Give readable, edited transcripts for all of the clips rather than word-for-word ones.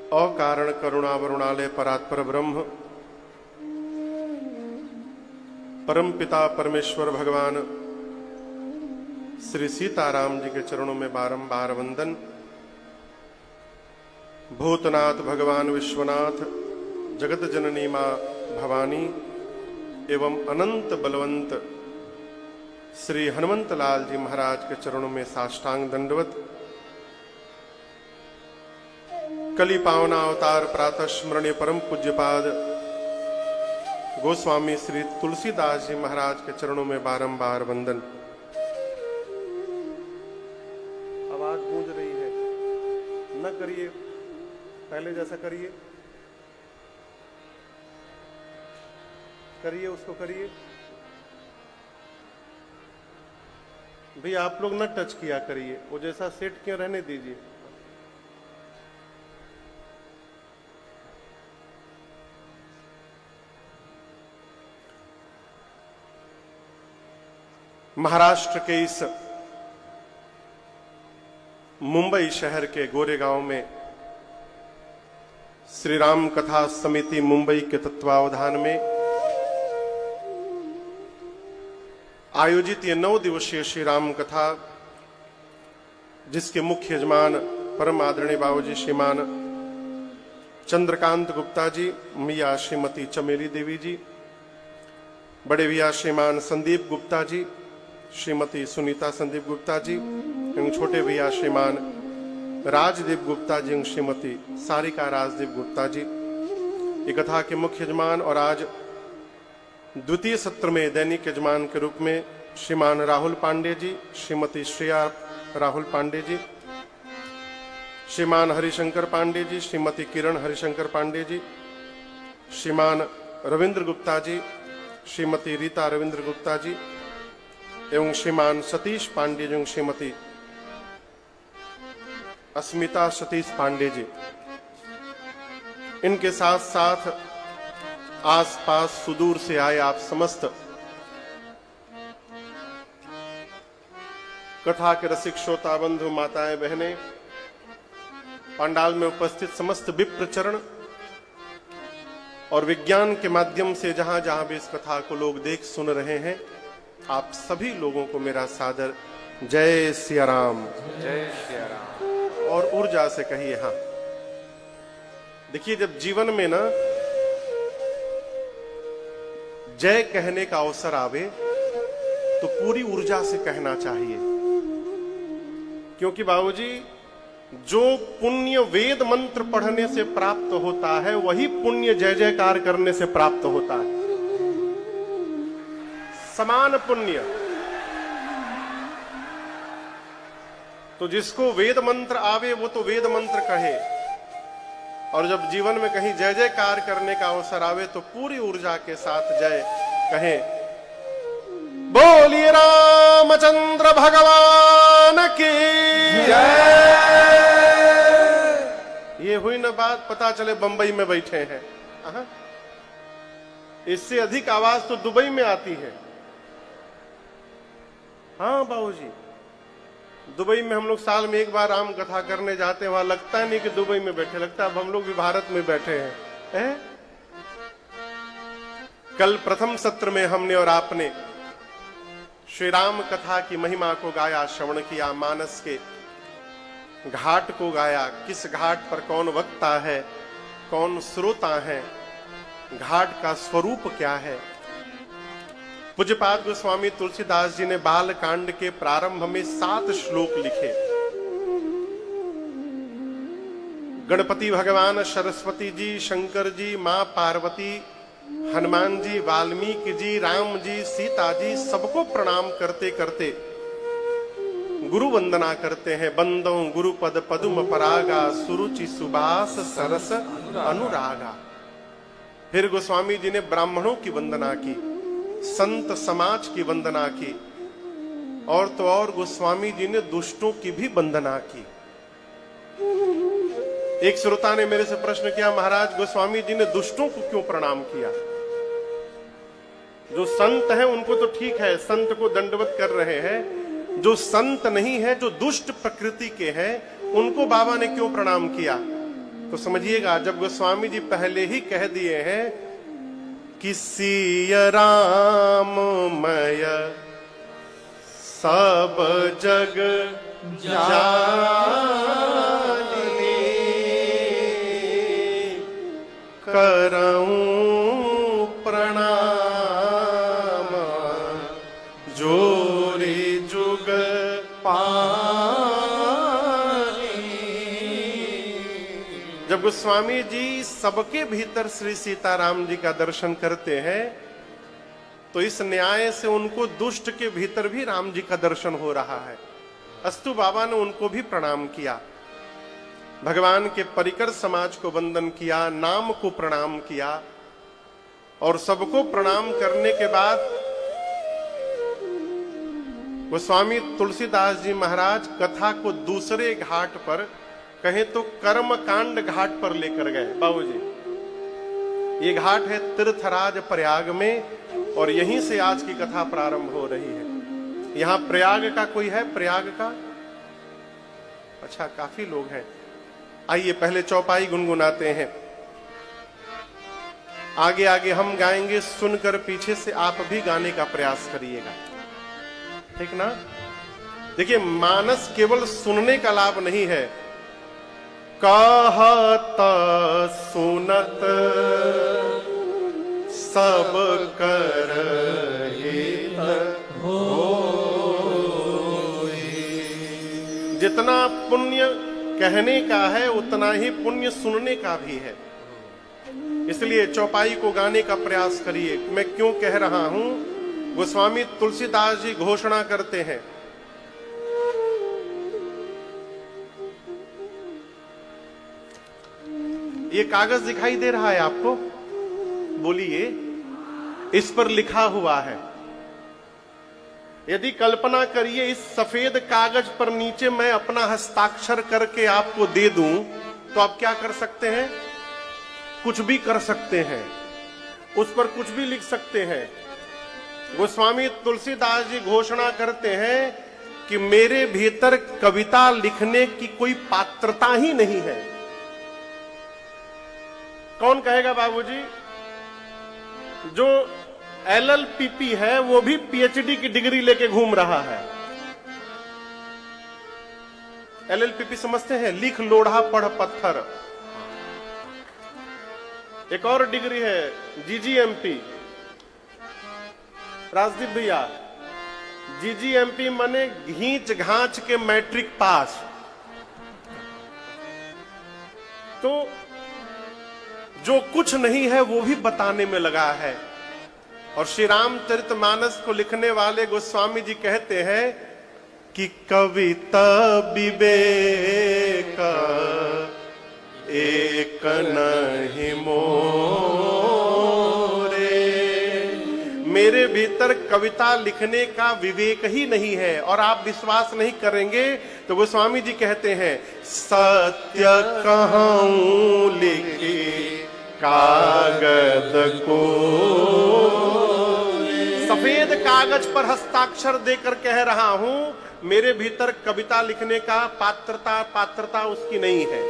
अकारण करुणावरुणालय परात्पर ब्रह्म परम पिता परमेश्वर भगवान श्री सीताराम जी के चरणों में बारंबार वंदन। भूतनाथ भगवान विश्वनाथ, जगत जननी मां भवानी एवं अनंत बलवंत श्री हनुमंत लाल जी महाराज के चरणों में साष्टांग दंडवत। कली पावना अवतार प्रातः स्मरणीय परम पूज्यपाद गोस्वामी श्री तुलसीदास जी महाराज के चरणों में बारंबार वंदन। आवाज गूंज रही है, न करिए, पहले जैसा करिए, करिए उसको करिए। भाई आप लोग न टच किया करिए, वो जैसा सेट क्यों रहने दीजिए। महाराष्ट्र के इस मुंबई शहर के गोरेगांव में श्री राम कथा समिति मुंबई के तत्वावधान में आयोजित ये 9 दिवसीय श्री राम कथा, जिसके मुख्य यजमान परम आदरणीय बाबूजी श्रीमान चंद्रकांत गुप्ता जी, मियां श्रीमती चमेली देवी जी, बड़े भैया श्रीमान संदीप गुप्ता जी, श्रीमती सुनीता संदीप गुप्ता जी एवं छोटे भैया श्रीमान राजदीप गुप्ता जी एवं श्रीमती सारिका राजदीप गुप्ता जी ये कथा के मुख्य यजमान। और आज द्वितीय सत्र में दैनिक यजमान के रूप में श्रीमान राहुल पांडे जी, श्रीमती श्रेया राहुल पांडे जी, श्रीमान हरिशंकर पांडे जी, श्रीमती किरण हरिशंकर पांडे जी, श्रीमान रविंद्र गुप्ता जी, श्रीमती रीता रविंद्र गुप्ता जी एवं श्रीमान सतीश पांडे एवं श्रीमती अस्मिता सतीश पांडे जी। इनके साथ साथ आसपास सुदूर से आए आप समस्त कथा के रसिक श्रोता बंधु माताएं बहनें, पंडाल में उपस्थित समस्त विप्रचरण और विज्ञान के माध्यम से जहां जहां भी इस कथा को लोग देख सुन रहे हैं, आप सभी लोगों को मेरा सादर जय सिया राम। जय श्री राम। और ऊर्जा से कहिए हाँ। देखिए, जब जीवन में ना जय कहने का अवसर आवे तो पूरी ऊर्जा से कहना चाहिए, क्योंकि बाबूजी जो पुण्य वेद मंत्र पढ़ने से प्राप्त होता है वही पुण्य जय जयकार करने से प्राप्त होता है। समान पुण्य। तो जिसको वेद मंत्र आवे वो तो वेद मंत्र कहे, और जब जीवन में कहीं जय जयकार करने का अवसर आवे तो पूरी ऊर्जा के साथ जय कहे। बोलिए रामचंद्र भगवान की जय। ये हुई ना बात, पता चले बंबई में बैठे हैं। इससे अधिक आवाज तो दुबई में आती है। हाँ बाबूजी, दुबई में हम लोग साल में एक बार राम कथा करने जाते हैं, वहां लगता नहीं कि दुबई में बैठे, लगता है अब हम लोग भी भारत में बैठे हैं। कल प्रथम सत्र में हमने और आपने श्री राम कथा की महिमा को गाया, श्रवण किया, मानस के घाट को गाया। किस घाट पर कौन वक्ता है, कौन श्रोता है, घाट का स्वरूप क्या है। पूज्यपाद गोस्वामी तुलसीदास जी ने बाल कांड के प्रारंभ में 7 श्लोक लिखे। गणपति भगवान, सरस्वती जी, शंकर जी, मां पार्वती, हनुमान जी, वाल्मीकि जी, राम जी, सीता जी, सबको प्रणाम करते करते गुरु वंदना करते हैं। बंदो गुरु पद पदुम परागा, सुरुचि सुबास सरस अनुरागा। फिर गोस्वामी जी ने ब्राह्मणों की वंदना की, संत समाज की वंदना की, और तो और गोस्वामी जी ने दुष्टों की भी वंदना की। एक श्रोता ने मेरे से प्रश्न किया, महाराज गोस्वामी जी ने दुष्टों को क्यों प्रणाम किया? जो संत हैं उनको तो ठीक है, संत को दंडवत कर रहे हैं। जो संत नहीं है, जो दुष्ट प्रकृति के हैं, उनको बाबा ने क्यों प्रणाम किया? तो समझिएगा, जब गोस्वामी जी पहले ही कह दिए हैं कि सिय राममय सब जग जानी, करऊं प्रणाम जोरी जुग पानी। जब गोस्वामी जी सबके भीतर श्री सीताराम जी का दर्शन करते हैं तो इस न्याय से उनको दुष्ट के भीतर भी राम जी का दर्शन हो रहा है। अस्तु बाबा ने उनको भी प्रणाम किया, भगवान के परिकर समाज को वंदन किया, नाम को प्रणाम किया, और सबको प्रणाम करने के बाद गोस्वामी तुलसीदास जी महाराज कथा को दूसरे घाट पर, कहें तो कर्मकांड घाट पर लेकर गए। बाबूजी, ये घाट है तीर्थराज प्रयाग में, और यहीं से आज की कथा प्रारंभ हो रही है। यहां प्रयाग का कोई है? प्रयाग का? अच्छा, काफी लोग हैं। आइए पहले चौपाई गुनगुनाते हैं, आगे आगे हम गाएंगे, सुनकर पीछे से आप भी गाने का प्रयास करिएगा, ठीक ना? देखिए, मानस केवल सुनने का लाभ नहीं है, कहत सुनत सब कर हित होई। जितना पुण्य कहने का है उतना ही पुण्य सुनने का भी है। इसलिए चौपाई को गाने का प्रयास करिए। मैं क्यों कह रहा हूं? गोस्वामी तुलसीदास जी घोषणा करते हैं, ये कागज दिखाई दे रहा है आपको? बोलिए, इस पर लिखा हुआ है। यदि कल्पना करिए इस सफेद कागज पर नीचे मैं अपना हस्ताक्षर करके आपको दे दूं तो आप क्या कर सकते हैं? कुछ भी कर सकते हैं, उस पर कुछ भी लिख सकते हैं। गोस्वामी तुलसीदास जी घोषणा करते हैं कि मेरे भीतर कविता लिखने की कोई पात्रता ही नहीं है। कौन कहेगा बाबूजी? जो LLPP है वो भी PhD की डिग्री लेके घूम रहा है। LLPP समझते हैं? लिख लोढ़ा पढ़ पत्थर। एक और डिग्री है GGMP। राजदीप भैया, GGMP माने घींच घांच के मैट्रिक पास। तो जो कुछ नहीं है वो भी बताने में लगा है। और श्री रामचरितमानस को लिखने वाले गोस्वामी जी कहते हैं कि कविता विवेक एक नहीं मोरे। मेरे भीतर कविता लिखने का विवेक ही नहीं है। और आप विश्वास नहीं करेंगे तो गोस्वामी जी कहते हैं, सत्य कहूं लिखी कागज को। सफेद कागज पर हस्ताक्षर देकर कह रहा हूं, मेरे भीतर कविता लिखने का पात्रता उसकी नहीं है।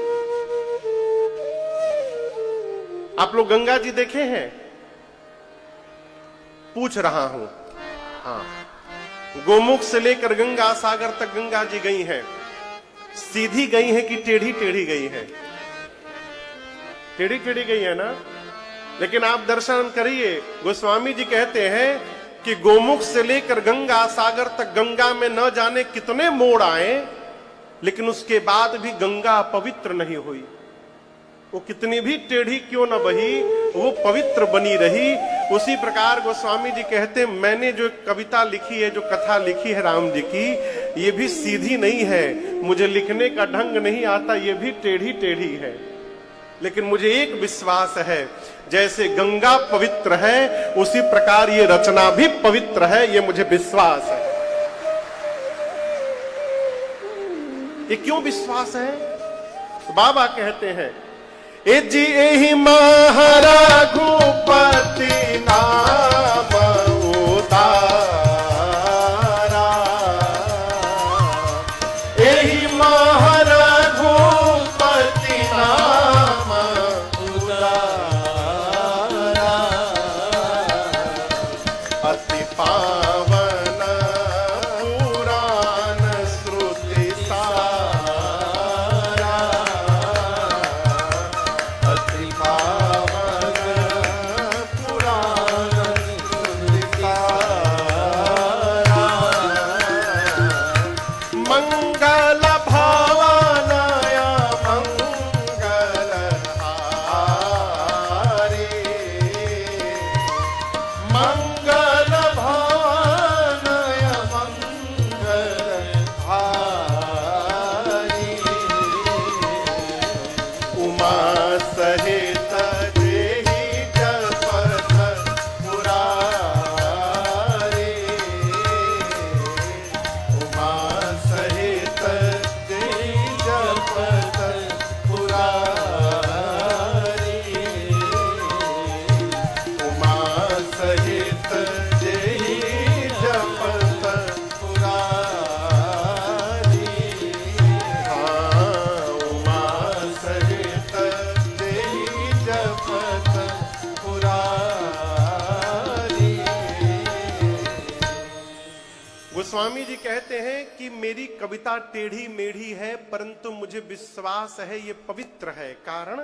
आप लोग गंगा जी देखे हैं? पूछ रहा हूं। हाँ, गोमुख से लेकर गंगा सागर तक गंगा जी गई हैं। सीधी गई हैं कि टेढ़ी टेढ़ी गई हैं? टेढ़ी टेढ़ी गई है ना। लेकिन आप दर्शन करिए, गोस्वामी जी कहते हैं कि गोमुख से लेकर गंगा सागर तक गंगा में न जाने कितने मोड़ आए, लेकिन उसके बाद भी गंगा पवित्र नहीं हुई। वो कितनी भी टेढ़ी क्यों न बही, वो पवित्र बनी रही। उसी प्रकार गोस्वामी जी कहते, मैंने जो कविता लिखी है, जो कथा लिखी है राम जी की, ये भी सीधी नहीं है। मुझे लिखने का ढंग नहीं आता, ये भी टेढ़ी टेढ़ी है। लेकिन मुझे एक विश्वास है, जैसे गंगा पवित्र है उसी प्रकार ये रचना भी पवित्र है, ये मुझे विश्वास है। ये क्यों विश्वास है? तो बाबा कहते हैं, ए जी एहि महारघुपति नाम उदारा, एहि महारघुपति नाम सहित जेहि जपत मुरारी, उमा सहित जेहि जपत मुरारी, उमा सहित जेहि जपत मुरारी, हाँ उमा सहित जेहि जपत मुरारी। गोस्वामी जी कहते हैं कि मेरी कविता टेढ़ी मेढ़ी है, परंतु मुझे विश्वास है ये पवित्र है। कारण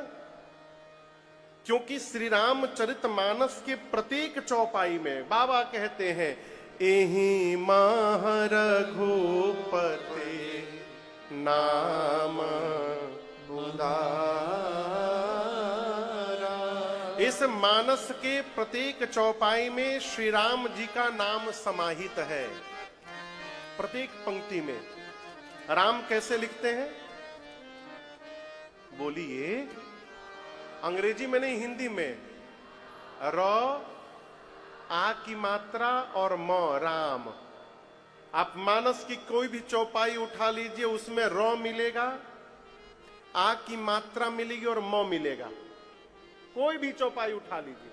क्योंकि श्री रामचरितमानस के प्रत्येक चौपाई में बाबा कहते हैं एहि माह रघुपति नाम उदारा। इस मानस के प्रत्येक चौपाई में श्री राम जी का नाम समाहित है। प्रत्येक पंक्ति में राम कैसे लिखते हैं बोलिए, अंग्रेजी में नहीं हिंदी में, र आ की मात्रा और म राम। आप मानस की कोई भी चौपाई उठा लीजिए, उसमें र मिलेगा, आ की मात्रा मिलेगी और म मिलेगा। कोई भी चौपाई उठा लीजिए,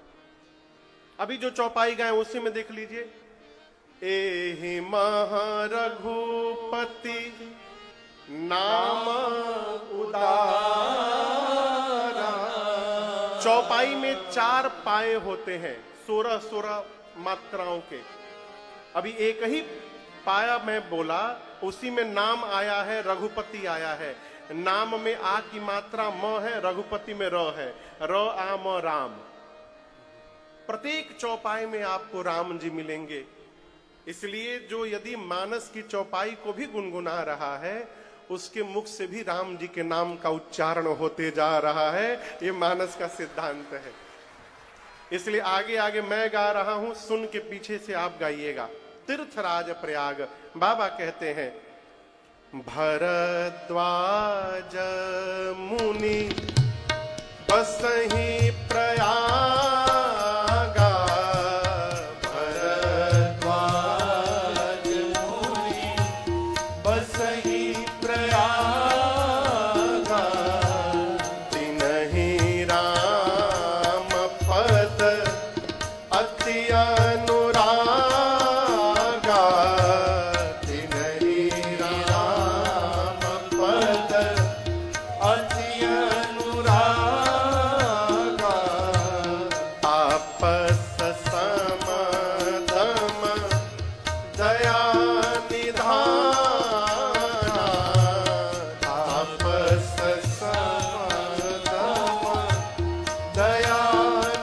अभी जो चौपाई गाए उसी में देख लीजिए, एहि मह रघुपति नाम उदारा। चौपाई में 4 पाए होते हैं, 16 मात्राओं के। अभी एक ही पाया मैं बोला, उसी में नाम आया है, रघुपति आया है। नाम में आ की मात्रा म है, रघुपति में र है, र आ म राम। प्रत्येक चौपाई में आपको राम जी मिलेंगे। इसलिए जो यदि मानस की चौपाई को भी गुनगुना रहा है, उसके मुख से भी राम जी के नाम का उच्चारण होते जा रहा है। ये मानस का सिद्धांत है। इसलिए आगे आगे मैं गा रहा हूं, सुन के पीछे से आप गाइएगा। तीर्थराज प्रयाग बाबा कहते हैं भरद्वाज मुनि बसहि प्रयागा, भरद्वाज मुनि बसहि प्रयागा, तिन्हि राम पद अति अनुरागा, तिन्हि राम पद अति अनुरागा, तापस समदम दया निधाना, तापस समदम दया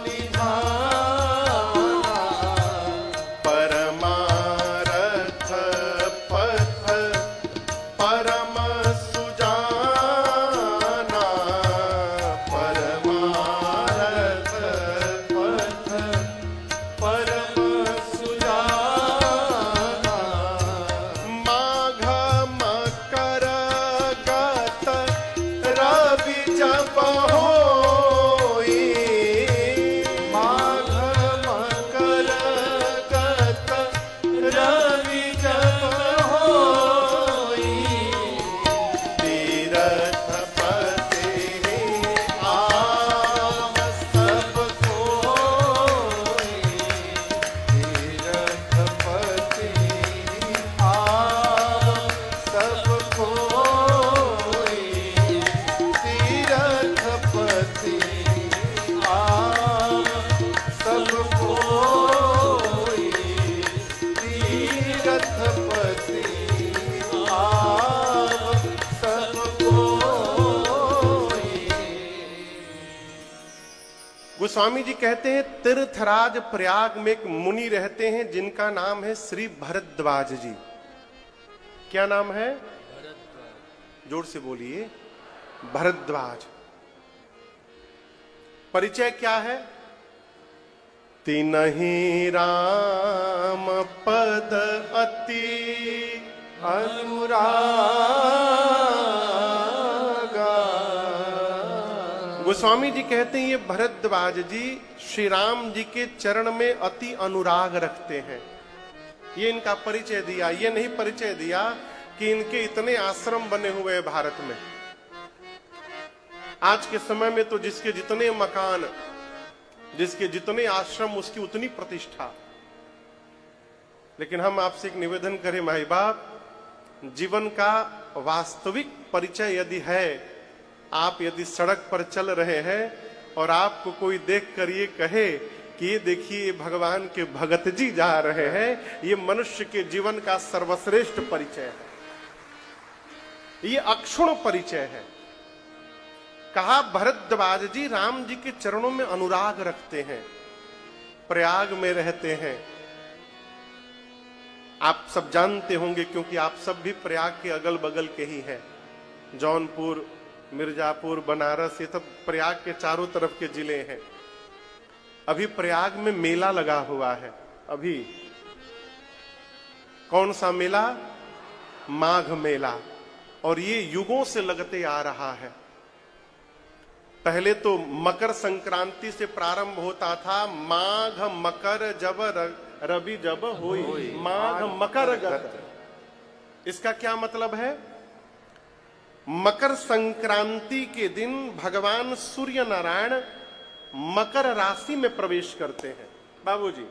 निधाना, परमारथ पथ परम सुजाना, परमारथ पथ परम सुजाना, माघ मकर गत रवि जप होई, माघ मकर गत रवि जप होई, तीरथ पते आव सब कोई, तीरथ पते आव सब कोई, तीरथ पते आव सब कोई, तीरथ पते आव सब कोई। गोस्वामी जी कहते हैं तीर्थराज प्रयाग में एक मुनि रहते हैं जिनका नाम है श्री भरद्वाज जी। क्या नाम है? जोर से बोलिए, भरद्वाज। परिचय क्या है? तिन्हि राम पद अति अनुरागा। गोस्वामी जी कहते हैं ये भरद्वाज जी श्री राम जी के चरण में अति अनुराग रखते हैं। ये इनका परिचय दिया। ये नहीं परिचय दिया कि इनके इतने आश्रम बने हुए हैं भारत में। आज के समय में तो जिसके जितने मकान, जिसके जितने आश्रम, उसकी उतनी प्रतिष्ठा। लेकिन हम आपसे एक निवेदन करें माई बाप, जीवन का वास्तविक परिचय यदि है, आप यदि सड़क पर चल रहे हैं और आपको कोई देख कर ये कहे कि ये देखिए भगवान के भगत जी जा रहे हैं, ये मनुष्य के जीवन का सर्वश्रेष्ठ परिचय है, ये अक्षुण परिचय है। कहा भरद्वाज जी राम जी के चरणों में अनुराग रखते हैं, प्रयाग में रहते हैं। आप सब जानते होंगे क्योंकि आप सब भी प्रयाग के अगल बगल के ही हैं। जौनपुर, मिर्जापुर, बनारस, ये सब प्रयाग के चारों तरफ के जिले हैं। अभी प्रयाग में मेला लगा हुआ है। अभी कौन सा मेला? माघ मेला। और ये युगों से लगते आ रहा है। पहले तो मकर संक्रांति से प्रारंभ होता था। माघ मकर जब रवि जब होई, माघ मकर गत। इसका क्या मतलब है? मकर संक्रांति के दिन भगवान सूर्य नारायण मकर राशि में प्रवेश करते हैं। बाबूजी,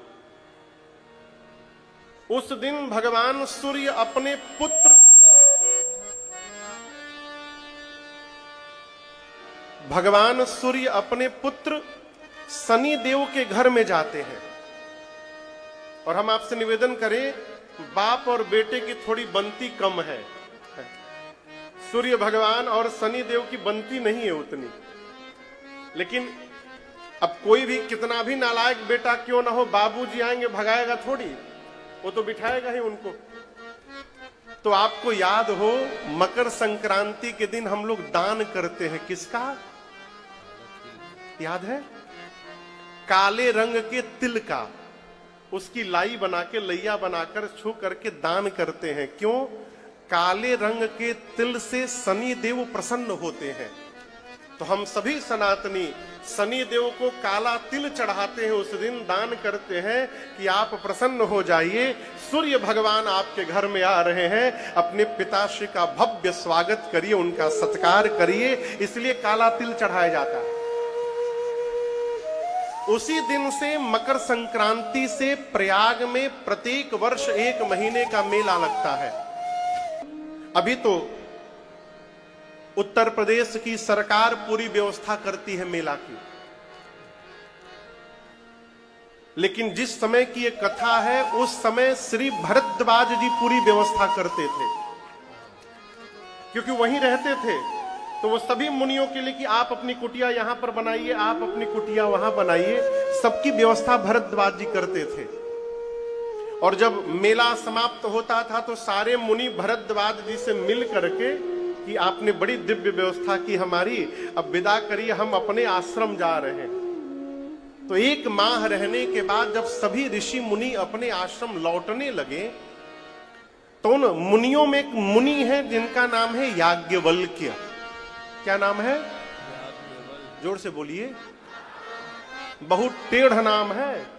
उस दिन भगवान सूर्य अपने पुत्र शनि देव के घर में जाते हैं। और हम आपसे निवेदन करें, बाप और बेटे की थोड़ी बनती कम है। सूर्य भगवान और शनि देव की बनती नहीं है उतनी। लेकिन अब कोई भी कितना भी नालायक बेटा क्यों ना हो, बाबूजी आएंगे भगाएगा थोड़ी, वो तो बिठाएगा ही उनको। तो आपको याद हो, मकर संक्रांति के दिन हम लोग दान करते हैं। किसका याद है? काले रंग के तिल का, उसकी लाई बना के, लैया बनाकर छू करके दान करते हैं। क्यों? काले रंग के तिल से शनि देव प्रसन्न होते हैं। तो हम सभी सनातनी शनि देव को काला तिल चढ़ाते हैं, उस दिन दान करते हैं कि आप प्रसन्न हो जाइए, सूर्य भगवान आपके घर में आ रहे हैं, अपने पिताश्री का भव्य स्वागत करिए, उनका सत्कार करिए। इसलिए काला तिल चढ़ाया जाता है। उसी दिन से मकर संक्रांति से प्रयाग में प्रत्येक वर्ष 1 महीने का मेला लगता है। अभी तो उत्तर प्रदेश की सरकार पूरी व्यवस्था करती है मेला की, लेकिन जिस समय की ये कथा है उस समय श्री भरद्वाज जी पूरी व्यवस्था करते थे, क्योंकि वहीं रहते थे। तो वो सभी मुनियों के लिए कि आप अपनी कुटिया यहां पर बनाइए, आप अपनी कुटिया वहां बनाइए, सबकी व्यवस्था भरद्वाज जी करते थे। और जब मेला समाप्त होता था तो सारे मुनि भरद्वाज जी से मिल करके कि आपने बड़ी दिव्य व्यवस्था की हमारी, अब विदा करिए, हम अपने आश्रम जा रहे हैं। तो 1 माह रहने के बाद जब सभी ऋषि मुनि अपने आश्रम लौटने लगे, तो उन मुनियों में एक मुनि है जिनका नाम है याज्ञवल्क्य। क्या नाम है? जोर से बोलिए, बहुत टेढ़ नाम है।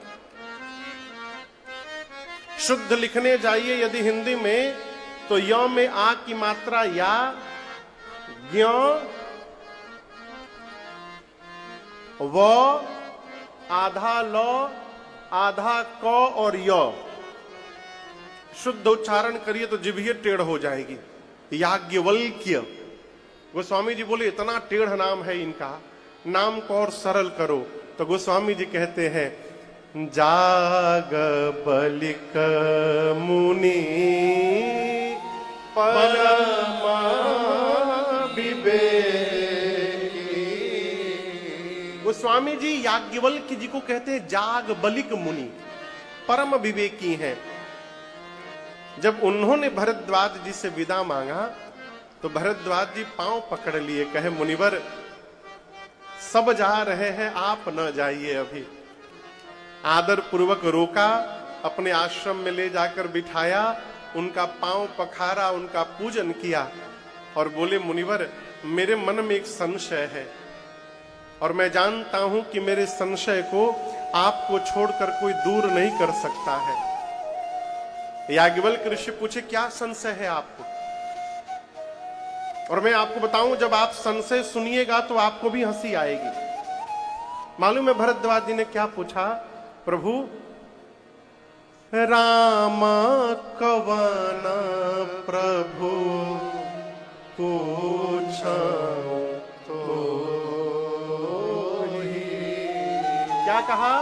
शुद्ध लिखने जाइए यदि हिंदी में, तो य में आ की मात्रा या, ज्ञ, व, आधा ल, आधा क और य। शुद्ध उच्चारण करिए तो जिभ्ये टेढ़ हो जाएगी। याज्ञवल्क्य। गोस्वामी जी बोले इतना टेढ़ नाम है इनका, नाम को और सरल करो। तो गोस्वामी जी कहते हैं, जाग बलिक मुनि परमा विवेकी। गोस्वामी जी याज्ञवल्क्य जी को कहते हैं जाग बलिक मुनि, परम विवेकी हैं। जब उन्होंने भरद्वाज जी से विदा मांगा तो भरद्वाज जी पांव पकड़ लिए, कहे मुनिवर सब जा रहे हैं, आप न जाइए। अभी आदर पूर्वक रोका, अपने आश्रम में ले जाकर बिठाया, उनका पांव पखारा, उनका पूजन किया और बोले मुनिवर मेरे मन में एक संशय है, और मैं जानता हूं कि मेरे संशय को आपको छोड़कर कोई दूर नहीं कर सकता है। याज्ञवल्क्य ऋषि पूछे, क्या संशय है आपको? और मैं आपको बताऊं, जब आप संशय सुनिएगा तो आपको भी हंसी आएगी। मालूम है भरद्वाज जी ने क्या पूछा? प्रभु, राम कवन प्रभु पूछा तो क्या कहा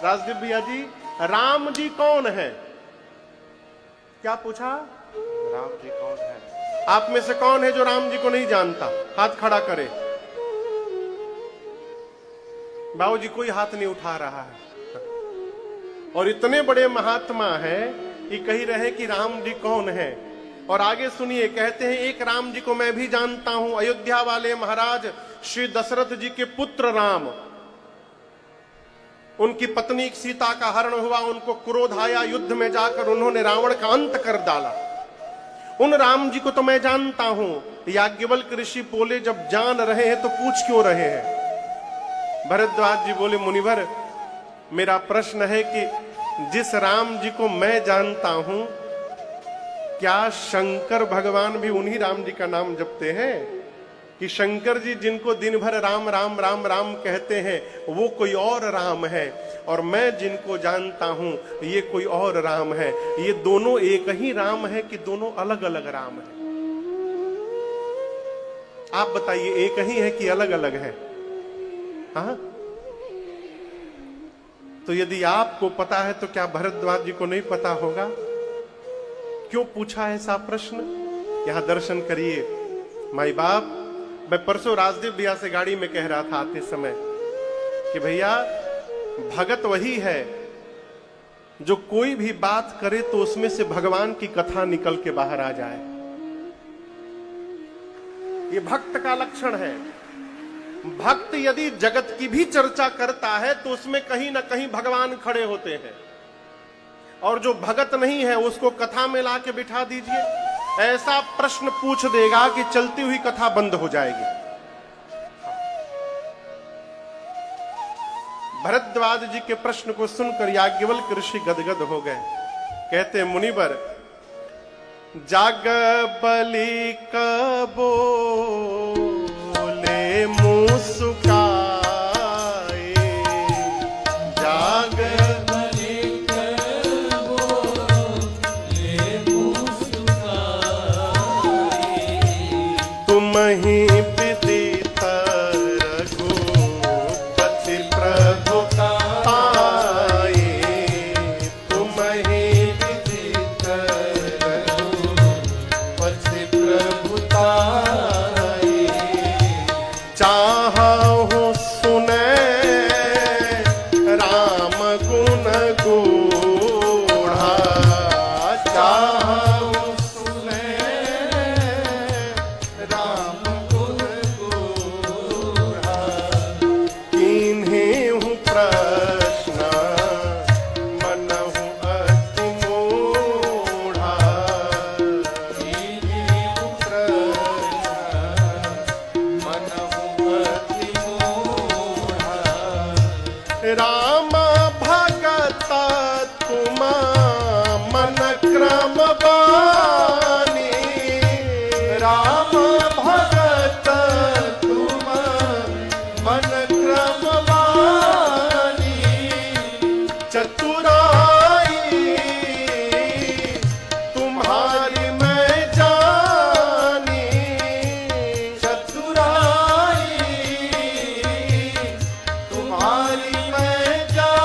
राजदीप भैया जी? राम जी कौन है? क्या पूछा? राम जी कौन है? आप में से कौन है जो राम जी को नहीं जानता? हाथ खड़ा करे। बाबू जी कोई हाथ नहीं उठा रहा है। और इतने बड़े महात्मा है कि कही रहे कि राम जी कौन है। और आगे सुनिए, कहते हैं एक राम जी को मैं भी जानता हूं, अयोध्या वाले महाराज श्री दशरथ जी के पुत्र राम। उनकी पत्नी सीता का हरण हुआ, उनको क्रोध आया, युद्ध में जाकर उन्होंने रावण का अंत कर डाला। उन राम जी को तो मैं जानता हूं। याज्ञवल्क्य ऋषि बोले, जब जान रहे हैं तो पूछ क्यों रहे हैं? भरद्वाज जी बोले, मुनिवर मेरा प्रश्न है कि जिस राम जी को मैं जानता हूं, क्या शंकर भगवान भी उन्हीं राम जी का नाम जपते हैं? कि शंकर जी जिनको दिन भर राम राम राम राम कहते हैं वो कोई और राम है, और मैं जिनको जानता हूं ये कोई और राम है। ये दोनों एक ही राम है कि दोनों अलग अलग राम है? आप बताइए, एक ही है कि अलग अलग है? हाँ, तो यदि आपको पता है तो क्या भरद्वाज जी को नहीं पता होगा? क्यों पूछा ऐसा प्रश्न? यहां दर्शन करिए। माई बाप, मैं परसों राजदीप भैया से गाड़ी में कह रहा था आते समय कि भैया, भगत वही है जो कोई भी बात करे तो उसमें से भगवान की कथा निकल के बाहर आ जाए। ये भक्त का लक्षण है। भक्त यदि जगत की भी चर्चा करता है तो उसमें कहीं ना कहीं भगवान खड़े होते हैं, और जो भगत नहीं है उसको कथा में लाके बिठा दीजिए, ऐसा प्रश्न पूछ देगा कि चलती हुई कथा बंद हो जाएगी। भरद्वाज जी के प्रश्न को सुनकर याज्ञवल्क्य ऋषि गदगद हो गए। कहते, मुनिवर, जाग बलि बोले मुंह सुखाए, जाग बलि बोले मुंह सुखाए, तुम ही विदित रघुपति प्रभु पाए, तुम ही विदित रघुपति प्रभु पाए, चाहूं सुने राम गुण गूढ़ा, चाहूं सुने राम गुण गूढ़ा, किन्हीं हूँ प्रश्न मनहु अति मूढ़ा, किन्हीं हूँ प्रश्न मनहु अति मूढ़ा, राम भगत तुम मन क्रम बानी, राम भगत तुम मन क्रम बानी, चतुराई तुम्हारी मैं जानी, चतुराई तुम्हारी मैं जानी,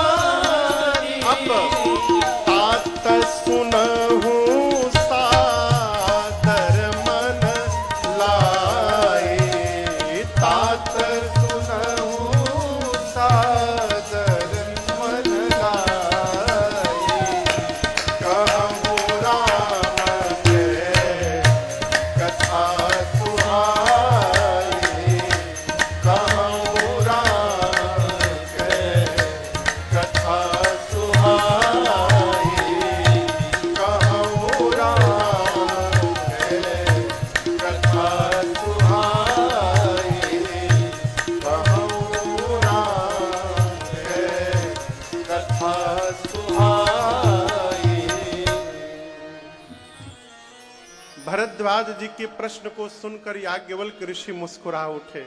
भरद्वाज जी के प्रश्न को सुनकर याज्ञवल्क्य ऋषि मुस्कुरा उठे।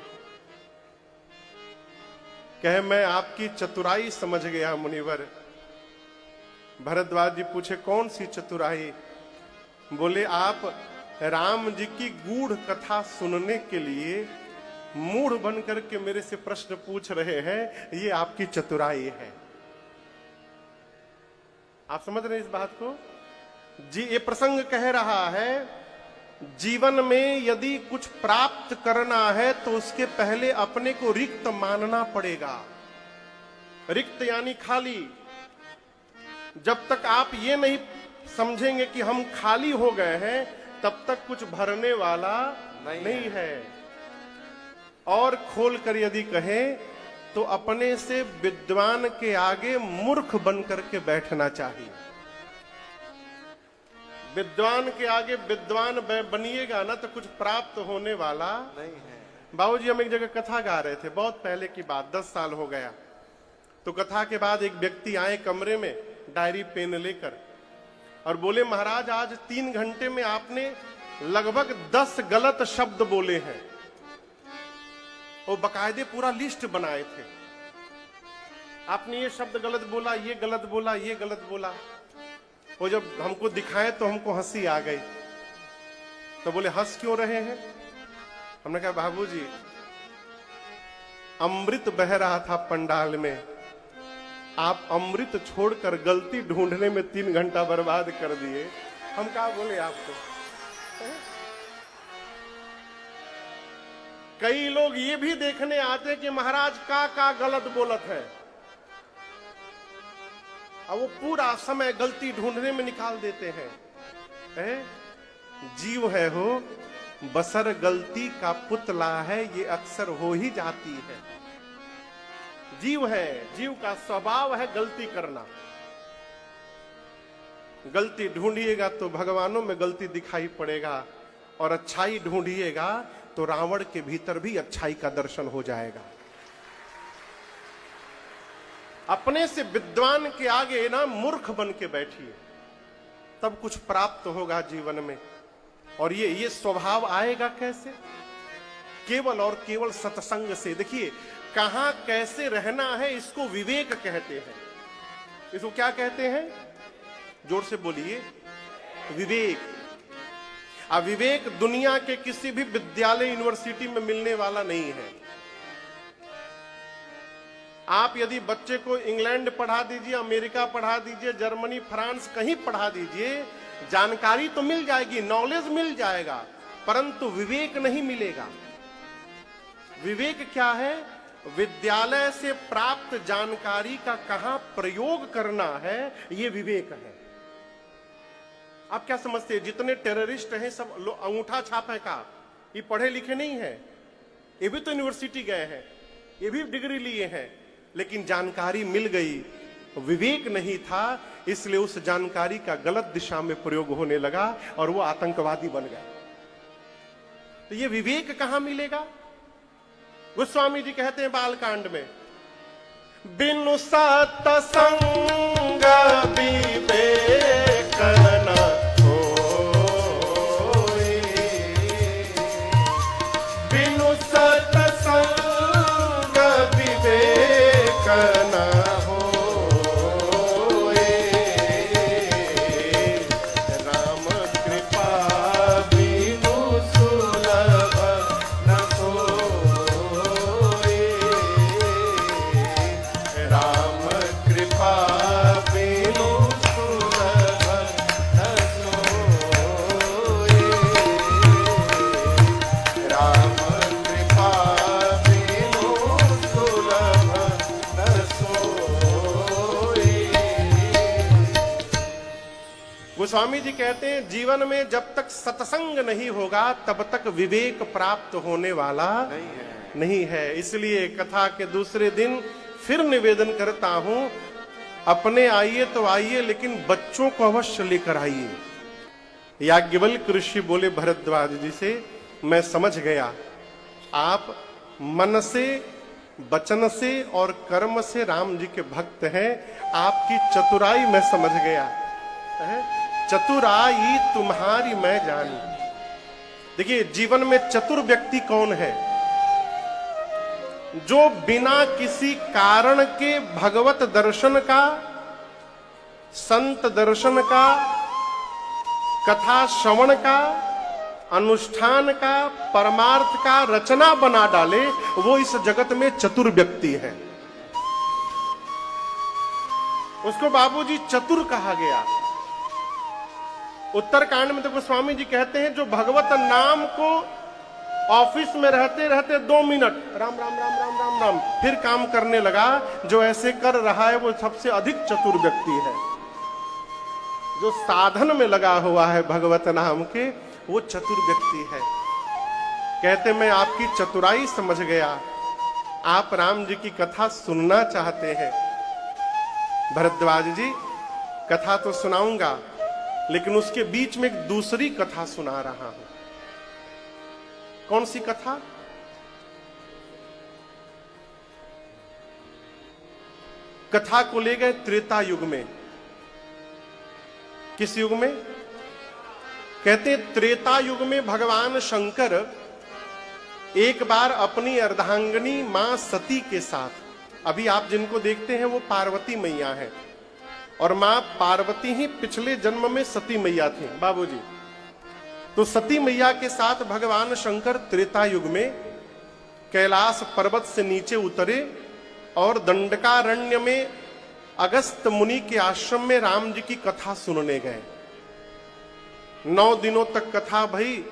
कहे मैं आपकी चतुराई समझ गया मुनिवर। भरद्वाज जी पूछे कौन सी चतुराई? बोले आप राम जी की गूढ़ कथा सुनने के लिए मूढ़ बनकर के मेरे से प्रश्न पूछ रहे हैं, ये आपकी चतुराई है। आप समझ रहे हैं इस बात को जी? ये प्रसंग कह रहा है जीवन में यदि कुछ प्राप्त करना है तो उसके पहले अपने को रिक्त मानना पड़ेगा। रिक्त यानी खाली। जब तक आप ये नहीं समझेंगे कि हम खाली हो गए हैं तब तक कुछ भरने वाला नहीं है। और खोलकर यदि कहें तो अपने से विद्वान के आगे मूर्ख बनकर के बैठना चाहिए। विद्वान के आगे विद्वान बनिएगा ना तो कुछ प्राप्त होने वाला नहीं है। बाबूजी हम एक जगह कथा गा रहे थे, बहुत पहले की बात, 10 साल हो गया। तो कथा के बाद एक व्यक्ति आए कमरे में डायरी पेन लेकर और बोले महाराज आज 3 घंटे में आपने लगभग 10 गलत शब्द बोले हैं। वो बकायदे पूरा लिस्ट बनाए थे। आपने ये शब्द गलत बोला, ये गलत बोला, ये गलत बोला। वो जब हमको दिखाए तो हमको हंसी आ गई। तो बोले हंस क्यों रहे हैं? हमने कहा बाबूजी अमृत बह रहा था पंडाल में, आप अमृत छोड़कर गलती ढूंढने में 3 घंटा बर्बाद कर दिए। हम क्या बोले आपको? कई लोग ये भी देखने आते कि महाराज का गलत बोलत है, और वो पूरा समय गलती ढूंढने में निकाल देते हैं। जीव है हो बसर गलती का पुतला है, ये अक्सर हो ही जाती है। जीव है, जीव का स्वभाव है गलती करना। गलती ढूंढिएगा तो भगवानों में गलती दिखाई पड़ेगा, और अच्छाई ढूंढिएगा तो रावण के भीतर भी अच्छाई का दर्शन हो जाएगा। अपने से विद्वान के आगे ना मूर्ख बन के बैठिए, तब कुछ प्राप्त होगा जीवन में। और ये स्वभाव आएगा कैसे? केवल और केवल सत्संग से। देखिए कहां कैसे रहना है इसको विवेक कहते हैं। इसको क्या कहते हैं? जोर से बोलिए, विवेक। विवेक दुनिया के किसी भी विद्यालय यूनिवर्सिटी में मिलने वाला नहीं है। आप यदि बच्चे को इंग्लैंड पढ़ा दीजिए, अमेरिका पढ़ा दीजिए, जर्मनी, फ्रांस कहीं पढ़ा दीजिए, जानकारी तो मिल जाएगी, नॉलेज मिल जाएगा, परंतु विवेक नहीं मिलेगा। विवेक क्या है? विद्यालय से प्राप्त जानकारी का कहां प्रयोग करना है, यह विवेक है। आप क्या समझते हैं जितने टेररिस्ट हैं सब अंगूठा छाप है का? ये पढ़े लिखे नहीं है, ये भी तो यूनिवर्सिटी गए हैं, ये भी डिग्री लिए हैं, लेकिन जानकारी मिल गई, विवेक नहीं था, इसलिए उस जानकारी का गलत दिशा में प्रयोग होने लगा और वो आतंकवादी बन गए। तो ये विवेक कहां मिलेगा? गोस्वामी जी कहते हैं बालकांड में, बिनु सत्संग विवेक न होए, बिनु सत्संग विवेक न होए, राम कृपा बिनु सुलभ न सोए, राम कृपा बिनु सुलभ न सोए, राम कृपा बिनु सुलभ न सोए। गोस्वामी जी कहते हैं जीवन में जब तक सत्संग नहीं होगा तब तक विवेक प्राप्त होने वाला नहीं है। इसलिए कथा के दूसरे दिन फिर निवेदन करता हूं, अपने आइए तो आइए, लेकिन बच्चों को अवश्य लेकर आइए। याज्ञवल्क्य ऋषि बोले भरद्वाज जी से, मैं समझ गया आप मन से, वचन से और कर्म से राम जी के भक्त हैं, आपकी चतुराई मैं समझ गया है। चतुराई तुम्हारी मैं जानी। देखिए, जीवन में चतुर व्यक्ति कौन है? जो बिना किसी कारण के भगवत दर्शन का, संत दर्शन का, कथा श्रवण का, अनुष्ठान का, परमार्थ का रचना बना डाले, वो इस जगत में चतुर व्यक्ति है। उसको बाबूजी चतुर कहा गया। उत्तरकांड में तो गोस्वामी जी कहते हैं, जो भगवत नाम को ऑफिस में रहते रहते 2 मिनट राम राम राम राम राम राम फिर काम करने लगा, जो ऐसे कर रहा है वो सबसे अधिक चतुर व्यक्ति है। जो साधन में लगा हुआ है भगवत नाम के, वो चतुर व्यक्ति है। कहते, मैं आपकी चतुराई समझ गया, आप राम जी की कथा सुनना चाहते हैं। भरद्वाज जी, कथा तो सुनाऊंगा, लेकिन उसके बीच में एक दूसरी कथा सुना रहा हूं। कौन सी कथा? कथा को ले गए त्रेता युग में। किस युग में? कहते त्रेता युग में भगवान शंकर एक बार अपनी अर्धांगिनी मां सती के साथ, अभी आप जिनको देखते हैं वो पार्वती मैया है, और मां पार्वती ही पिछले जन्म में सती मैया थी बाबूजी। तो सती मैया के साथ भगवान शंकर त्रेता युग में कैलाश पर्वत से नीचे उतरे और दंडकारण्य में अगस्त मुनि के आश्रम में राम जी की कथा सुनने गए। 9 दिनों तक कथा भई,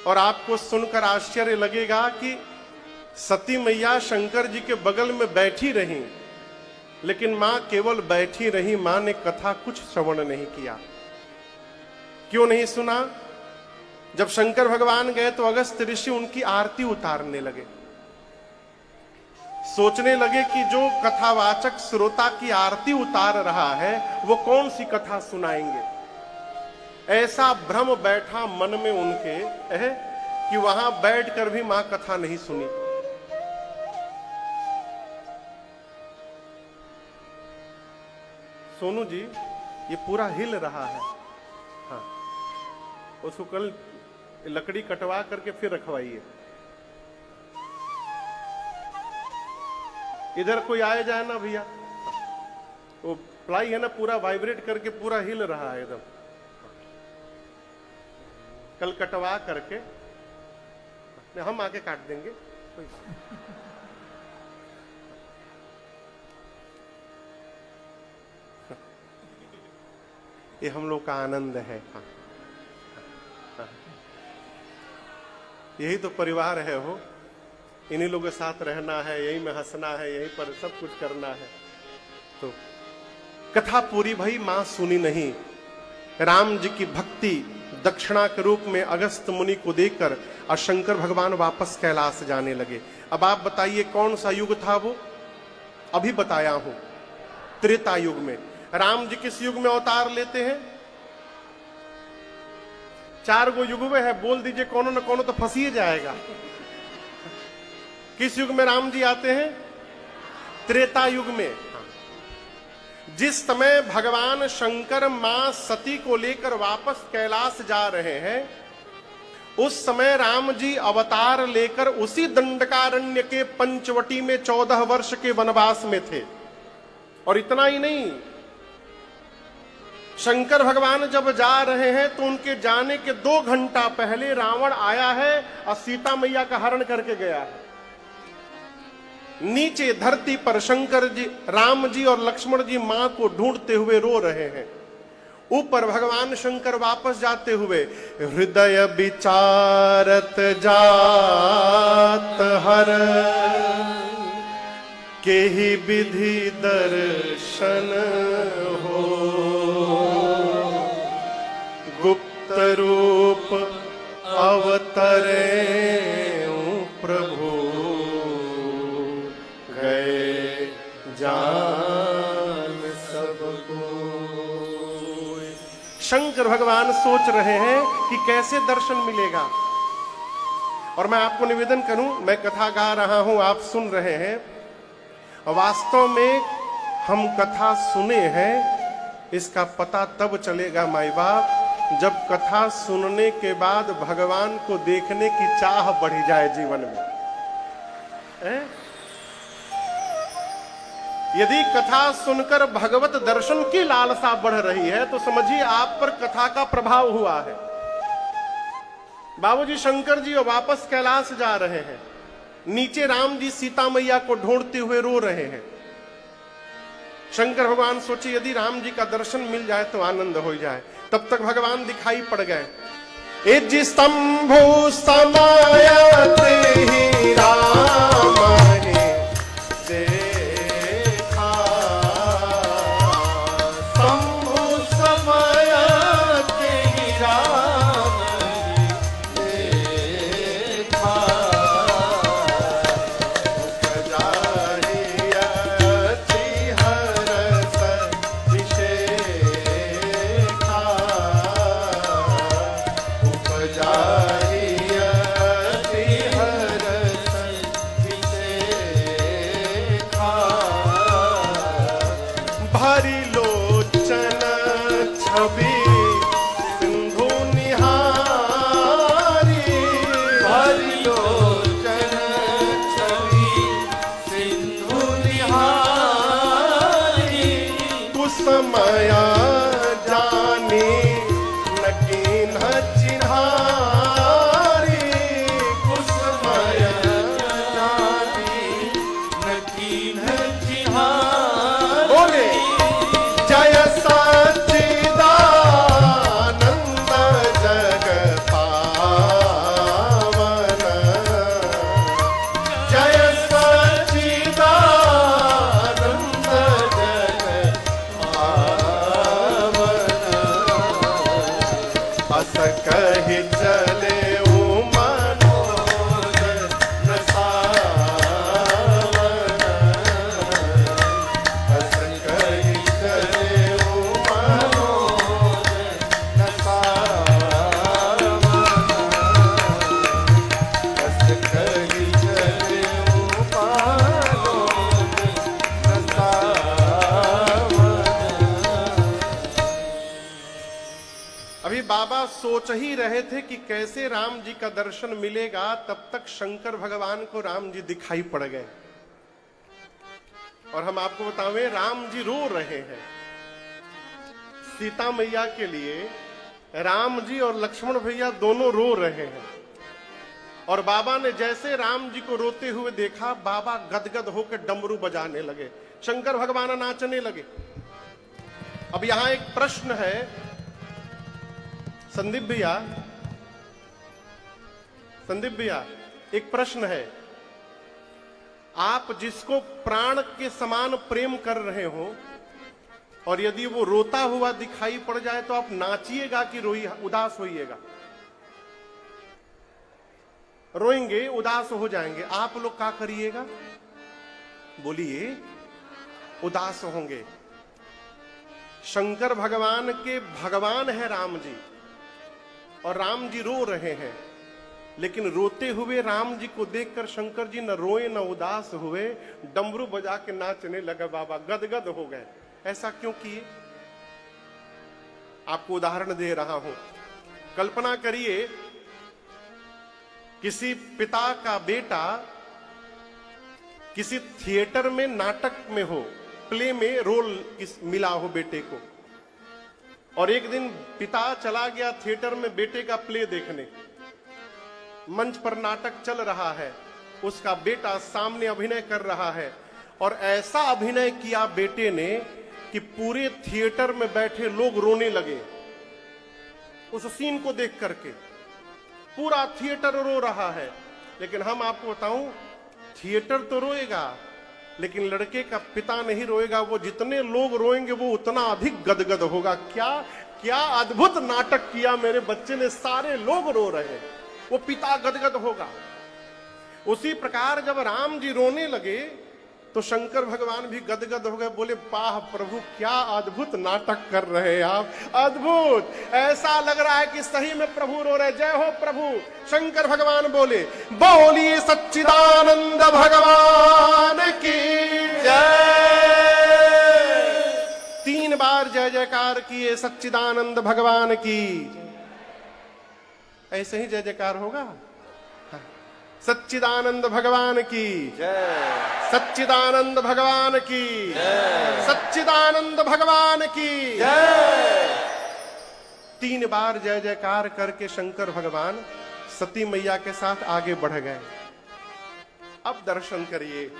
और आपको सुनकर आश्चर्य लगेगा कि सती मैया शंकर जी के बगल में बैठी रही, लेकिन मां केवल बैठी रही, मां ने कथा कुछ श्रवण नहीं किया। क्यों नहीं सुना? जब शंकर भगवान गए तो अगस्त ऋषि उनकी आरती उतारने लगे। सोचने लगे कि जो कथावाचक श्रोता की आरती उतार रहा है वो कौन सी कथा सुनाएंगे। ऐसा भ्रम बैठा मन में उनके है कि वहां बैठकर भी मां कथा नहीं सुनी। सोनू जी, ये पूरा हिल रहा है। हाँ, उसको कल लकड़ी कटवा करके फिर रखवाइए। इधर कोई आए जाए ना भैया, वो प्लाई है ना, पूरा वाइब्रेट करके पूरा हिल रहा है एकदम। कल कटवा करके हम आके काट देंगे। ये हम लोग का आनंद है। हाँ, हाँ। यही तो परिवार है हो, इन्हीं लोगों के साथ रहना है, यही में हंसना है, यही पर सब कुछ करना है। तो कथा पूरी भई, मां सुनी नहीं। राम जी की भक्ति दक्षिणा के रूप में अगस्त मुनि को देकर और शंकर भगवान वापस कैलाश जाने लगे। अब आप बताइए कौन सा युग था वो? अभी बताया हूं, त्रेता युग में। राम जी किस युग में अवतार लेते हैं? 4 गो युग में है, बोल दीजिए कौन न कौन तो फंस ही जाएगा। किस युग में राम जी आते हैं? त्रेता युग में। जिस समय भगवान शंकर मां सती को लेकर वापस कैलाश जा रहे हैं, उस समय राम जी अवतार लेकर उसी दंडकारण्य के पंचवटी में 14 वर्ष के वनवास में थे। और इतना ही नहीं, शंकर भगवान जब जा रहे हैं तो उनके जाने के 2 घंटा पहले रावण आया है और सीता मैया का हरण करके गया है। नीचे धरती पर शंकर जी, राम जी और लक्ष्मण जी मां को ढूंढते हुए रो रहे हैं। ऊपर भगवान शंकर वापस जाते हुए, हृदय विचारत जात हर के ही विधि दर्शन हो, गुप्त रूप अवतरे प्रभु, गए जान सबको। शंकर भगवान सोच रहे हैं कि कैसे दर्शन मिलेगा। और मैं आपको निवेदन करूं, मैं कथा गा रहा हूं, आप सुन रहे हैं, वास्तव में हम कथा सुने हैं, इसका पता तब चलेगा माई बाप जब कथा सुनने के बाद भगवान को देखने की चाह बढ़ जाए जीवन में। यदि कथा सुनकर भगवत दर्शन की लालसा बढ़ रही है तो समझिए आप पर कथा का प्रभाव हुआ है। बाबूजी शंकर जी वापस कैलाश जा रहे हैं, नीचे राम जी सीता मैया को ढूंढते हुए रो रहे हैं। शंकर भगवान सोचे यदि राम जी का दर्शन मिल जाए तो आनंद हो जाए। तब तक भगवान दिखाई पड़ गए। इज स्तंभो समायते ही राम हे देखा, स्तंभो समायते ही राम हे देखा, माया जाने नकीन चिन्हारी, कुछ माया जाने नकीन चिन्हारी। बोले जय सच्चिदानंद जग पावन, जय सच्चिदानंद जग अस कहि चले मनोज नसावन, अस कहि चले मनोज नसावन, अस कहि चले मनोज नसावन। अभी बाबा सोच ही रहे थे कि कैसे राम जी का दर्शन मिलेगा, तब तक शंकर भगवान को राम जी दिखाई पड़ गए। और हम आपको बतावें राम जी रो रहे हैं सीता मैया के लिए। राम जी और लक्ष्मण भैया दोनों रो रहे हैं। और बाबा ने जैसे राम जी को रोते हुए देखा, बाबा गदगद होकर डमरू बजाने लगे, शंकर भगवान नाचने लगे। अब यहां एक प्रश्न है संदीप भैया, एक प्रश्न है। आप जिसको प्राण के समान प्रेम कर रहे हो और यदि वो रोता हुआ दिखाई पड़ जाए तो आप नाचिएगा कि उदास होइएगा? रोएंगे, उदास हो जाएंगे। आप लोग क्या करिएगा? बोलिए, उदास होंगे। शंकर भगवान के भगवान है राम जी, और राम जी रो रहे हैं, लेकिन रोते हुए राम जी को देखकर शंकर जी न रोए न उदास हुए, डमरू बजा के नाचने लगे। बाबा गदगद हो गए। ऐसा क्यों किए? आपको उदाहरण दे रहा हूं। कल्पना करिए किसी पिता का बेटा किसी थिएटर में नाटक में हो, प्ले में रोल मिला हो बेटे को, और एक दिन पिता चला गया थिएटर में बेटे का प्ले देखने। मंच पर नाटक चल रहा है, उसका बेटा सामने अभिनय कर रहा है, और ऐसा अभिनय किया बेटे ने कि पूरे थिएटर में बैठे लोग रोने लगे उस सीन को देख करके। पूरा थिएटर रो रहा है। लेकिन हम आपको बताऊं, थिएटर तो रोएगा लेकिन लड़के का पिता नहीं रोएगा। वो जितने लोग रोएंगे वो उतना अधिक गदगद होगा। क्या अद्भुत नाटक किया मेरे बच्चे ने, सारे लोग रो रहे हैं, वो पिता गदगद होगा। उसी प्रकार जब राम जी रोने लगे तो शंकर भगवान भी गदगद हो गए। बोले वाह प्रभु, क्या अद्भुत नाटक कर रहे हैं आप, अद्भुत। ऐसा लग रहा है कि सही में प्रभु रो रहे। जय हो प्रभु। शंकर भगवान बोले, बोलिए सच्चिदानंद भगवान की जय। 3 बार जय जयकार किए सच्चिदानंद भगवान की। ऐसे ही जय जयकार होगा। हाँ। सच्चिदानंद भगवान की जय, सच्चिदानंद भगवान की जय, सच्चिदानंद भगवान की जय। 3 बार जय जयकार करके शंकर भगवान सती मैया के साथ आगे बढ़ गए। अब दर्शन करिए,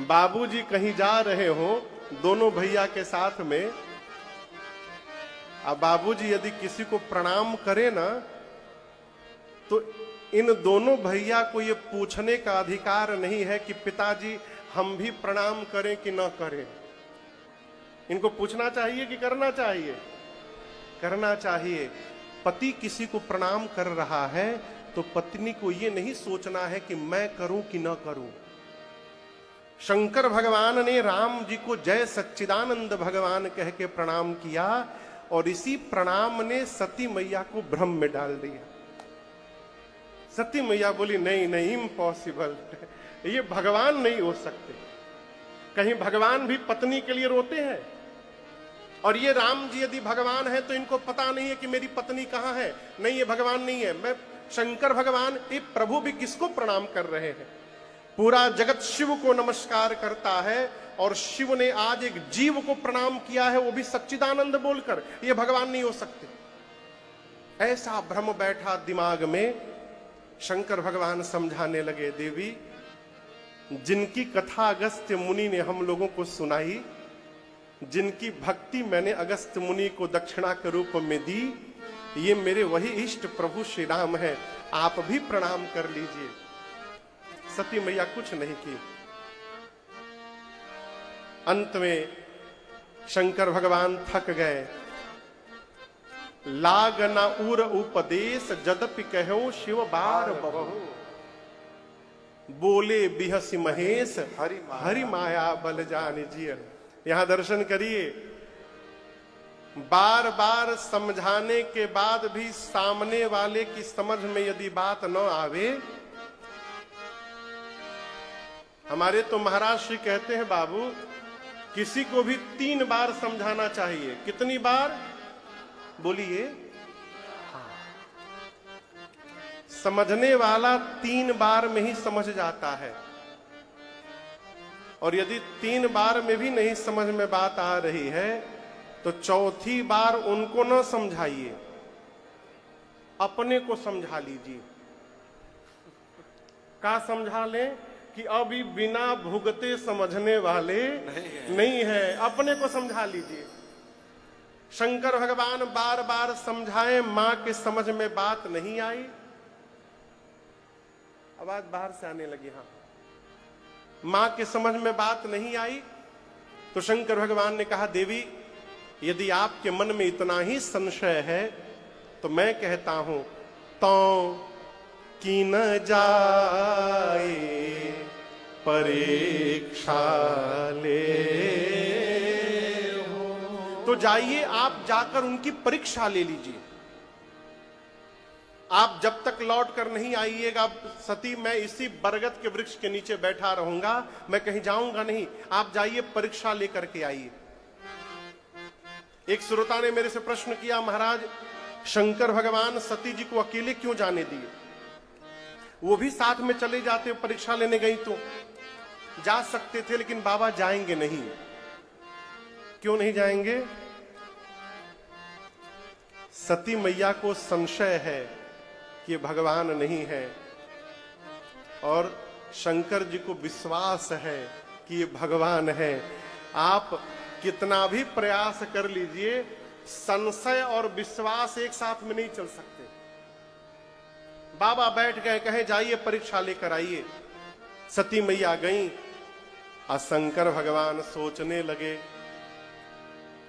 बाबूजी कहीं जा रहे हो दोनों भैया के साथ में, अब बाबूजी यदि किसी को प्रणाम करे ना तो इन दोनों भैया को ये पूछने का अधिकार नहीं है कि पिताजी हम भी प्रणाम करें कि ना करें। इनको पूछना चाहिए कि करना चाहिए? करना चाहिए। पति किसी को प्रणाम कर रहा है तो पत्नी को ये नहीं सोचना है कि मैं करूं कि ना करूं। शंकर भगवान ने राम जी को जय सच्चिदानंद भगवान कह के प्रणाम किया और इसी प्रणाम ने सती मैया को भ्रम में डाल दिया। सती मैया बोली नहीं नहीं, इम्पॉसिबल, ये भगवान नहीं हो सकते। कहीं भगवान भी पत्नी के लिए रोते हैं? और ये राम जी यदि भगवान है तो इनको पता नहीं है कि मेरी पत्नी कहां है? नहीं, ये भगवान नहीं है। मैं शंकर भगवान, ये प्रभु भी किसको प्रणाम कर रहे हैं? पूरा जगत शिव को नमस्कार करता है और शिव ने आज एक जीव को प्रणाम किया है, वो भी सच्चिदानंद बोलकर। ये भगवान नहीं हो सकते। ऐसा भ्रम बैठा दिमाग में। शंकर भगवान समझाने लगे, देवी जिनकी कथा अगस्त्य मुनि ने हम लोगों को सुनाई, जिनकी भक्ति मैंने अगस्त्य मुनि को दक्षिणा के रूप में दी, ये मेरे वही इष्ट प्रभु श्री राम है, आप भी प्रणाम कर लीजिए। सती मैया कुछ नहीं की। अंत में शंकर भगवान थक गए। लाग न उर उपदेश जदपि कहो शिव बार बहु, बोले बिहसी महेश हरि माया बल जान जिय। यहां दर्शन करिए, बार बार समझाने के बाद भी सामने वाले की समझ में यदि बात न आवे। हमारे तो महाराज श्री कहते हैं, बाबू किसी को भी 3 बार समझाना चाहिए। कितनी बार? बोलिए। हाँ। समझने वाला 3 बार में ही समझ जाता है, और यदि 3 बार में भी नहीं समझ में बात आ रही है तो 4थी बार उनको न समझाइए, अपने को समझा लीजिए। क्या समझा लें कि अभी बिना भुगते समझने वाले नहीं है, अपने को समझा लीजिए। शंकर भगवान बार बार समझाएं, मां के समझ में बात नहीं आई। आवाज बाहर से आने लगी। हाँ, मां के समझ में बात नहीं आई तो शंकर भगवान ने कहा, देवी यदि आपके मन में इतना ही संशय है तो मैं कहता हूं, तो की न जाए परीक्षा ले हो, तो जाइए आप जाकर उनकी परीक्षा ले लीजिए। आप जब तक लौट कर नहीं आइएगा सती, मैं इसी बरगद के वृक्ष के नीचे बैठा रहूंगा, मैं कहीं जाऊंगा नहीं। आप जाइए परीक्षा लेकर के आइए। एक श्रोता ने मेरे से प्रश्न किया, महाराज शंकर भगवान सती जी को अकेले क्यों जाने दिए? वो भी साथ में चले जाते, परीक्षा लेने गई तो जा सकते थे, लेकिन बाबा जाएंगे नहीं। क्यों नहीं जाएंगे? सती मैया को संशय है कि ये भगवान नहीं है, और शंकर जी को विश्वास है कि ये भगवान है। आप कितना भी प्रयास कर लीजिए, संशय और विश्वास एक साथ में नहीं चल सकते। बाबा बैठ गए, कहे जाइए परीक्षा लेकर आइए। सती मैया गई और शंकर भगवान सोचने लगे,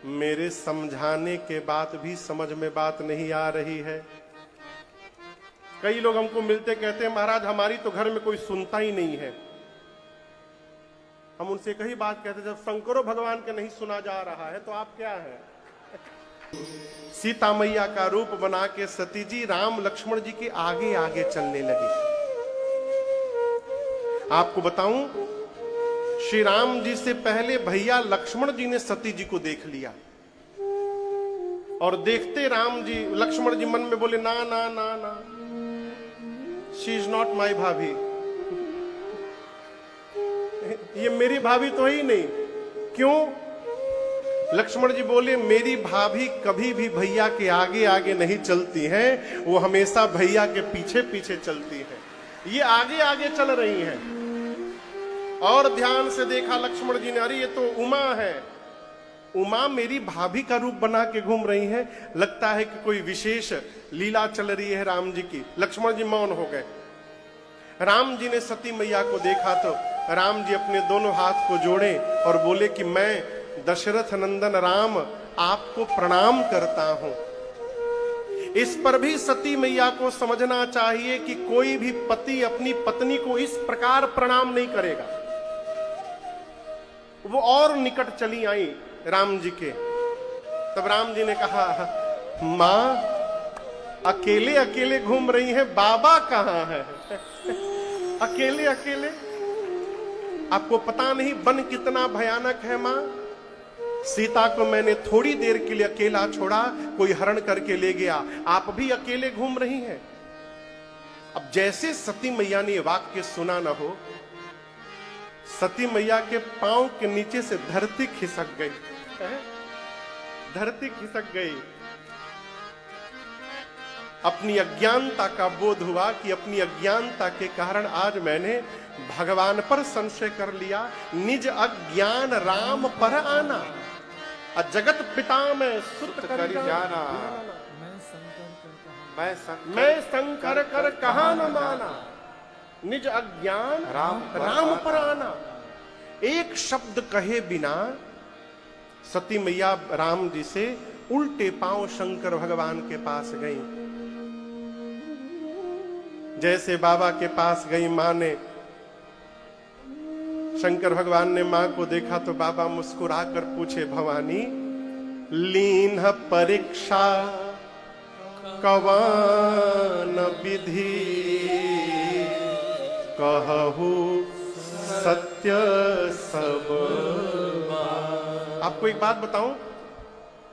मेरे समझाने के बाद भी समझ में बात नहीं आ रही है। कई लोग हमको मिलते कहते हैं, महाराज हमारी तो घर में कोई सुनता ही नहीं है। हम उनसे कई बात कहते, जब शंकरो भगवान के नहीं सुना जा रहा है तो आप क्या है? सीता मैया का रूप बना के सती जी राम लक्ष्मण जी के आगे आगे चलने लगी। आपको बताऊं, श्री राम जी से पहले भैया लक्ष्मण जी ने सती जी को देख लिया। और देखते राम जी, लक्ष्मण जी मन में बोले ना ना ना ना, शी इज नॉट माई भाभी, ये मेरी भाभी तो ही नहीं। क्यों? लक्ष्मण जी बोले मेरी भाभी कभी भी भैया के आगे आगे नहीं चलती हैं, वो हमेशा भैया के पीछे पीछे चलती है। ये आगे आगे चल रही हैं। और ध्यान से देखा लक्ष्मण जी ने, अरे ये तो उमा है, उमा मेरी भाभी का रूप बना के घूम रही है, लगता है कि कोई विशेष लीला चल रही है राम जी की। लक्ष्मण जी मौन हो गए। राम जी ने सती मैया को देखा तो राम जी अपने दोनों हाथ को जोड़े और बोले कि मैं दशरथ नंदन राम आपको प्रणाम करता हूं। इस पर भी सती मैया को समझना चाहिए कि कोई भी पति अपनी पत्नी को इस प्रकार प्रणाम नहीं करेगा। वो और निकट चली आई राम जी के। तब राम जी ने कहा, मां अकेले अकेले घूम रही है, बाबा कहां है? अकेले अकेले? आपको पता नहीं वन कितना भयानक है मां? सीता को मैंने थोड़ी देर के लिए अकेला छोड़ा, कोई हरण करके ले गया, आप भी अकेले घूम रही हैं। अब जैसे सती मैया ने वाक्य सुना न हो, सती मैया के पांव के नीचे से धरती खिसक गई। धरती खिसक गई। अपनी अज्ञानता का बोध हुआ कि अपनी अज्ञानता के कारण आज मैंने भगवान पर संशय कर लिया। निज अज्ञान राम पर आना, जगत पिता में सुत कर जाना। मैं शंकर कर कहा न माना, निज अज्ञान राम पर आना। एक शब्द कहे बिना सती मैया राम जी से उल्टे पांव शंकर भगवान के पास गई। जैसे बाबा के पास गई मां ने, शंकर भगवान ने मां को देखा तो बाबा मुस्कुराकर पूछे, भवानी लीन परीक्षा कवन विधि, कहू सत्य सब। आपको एक बात बताऊं,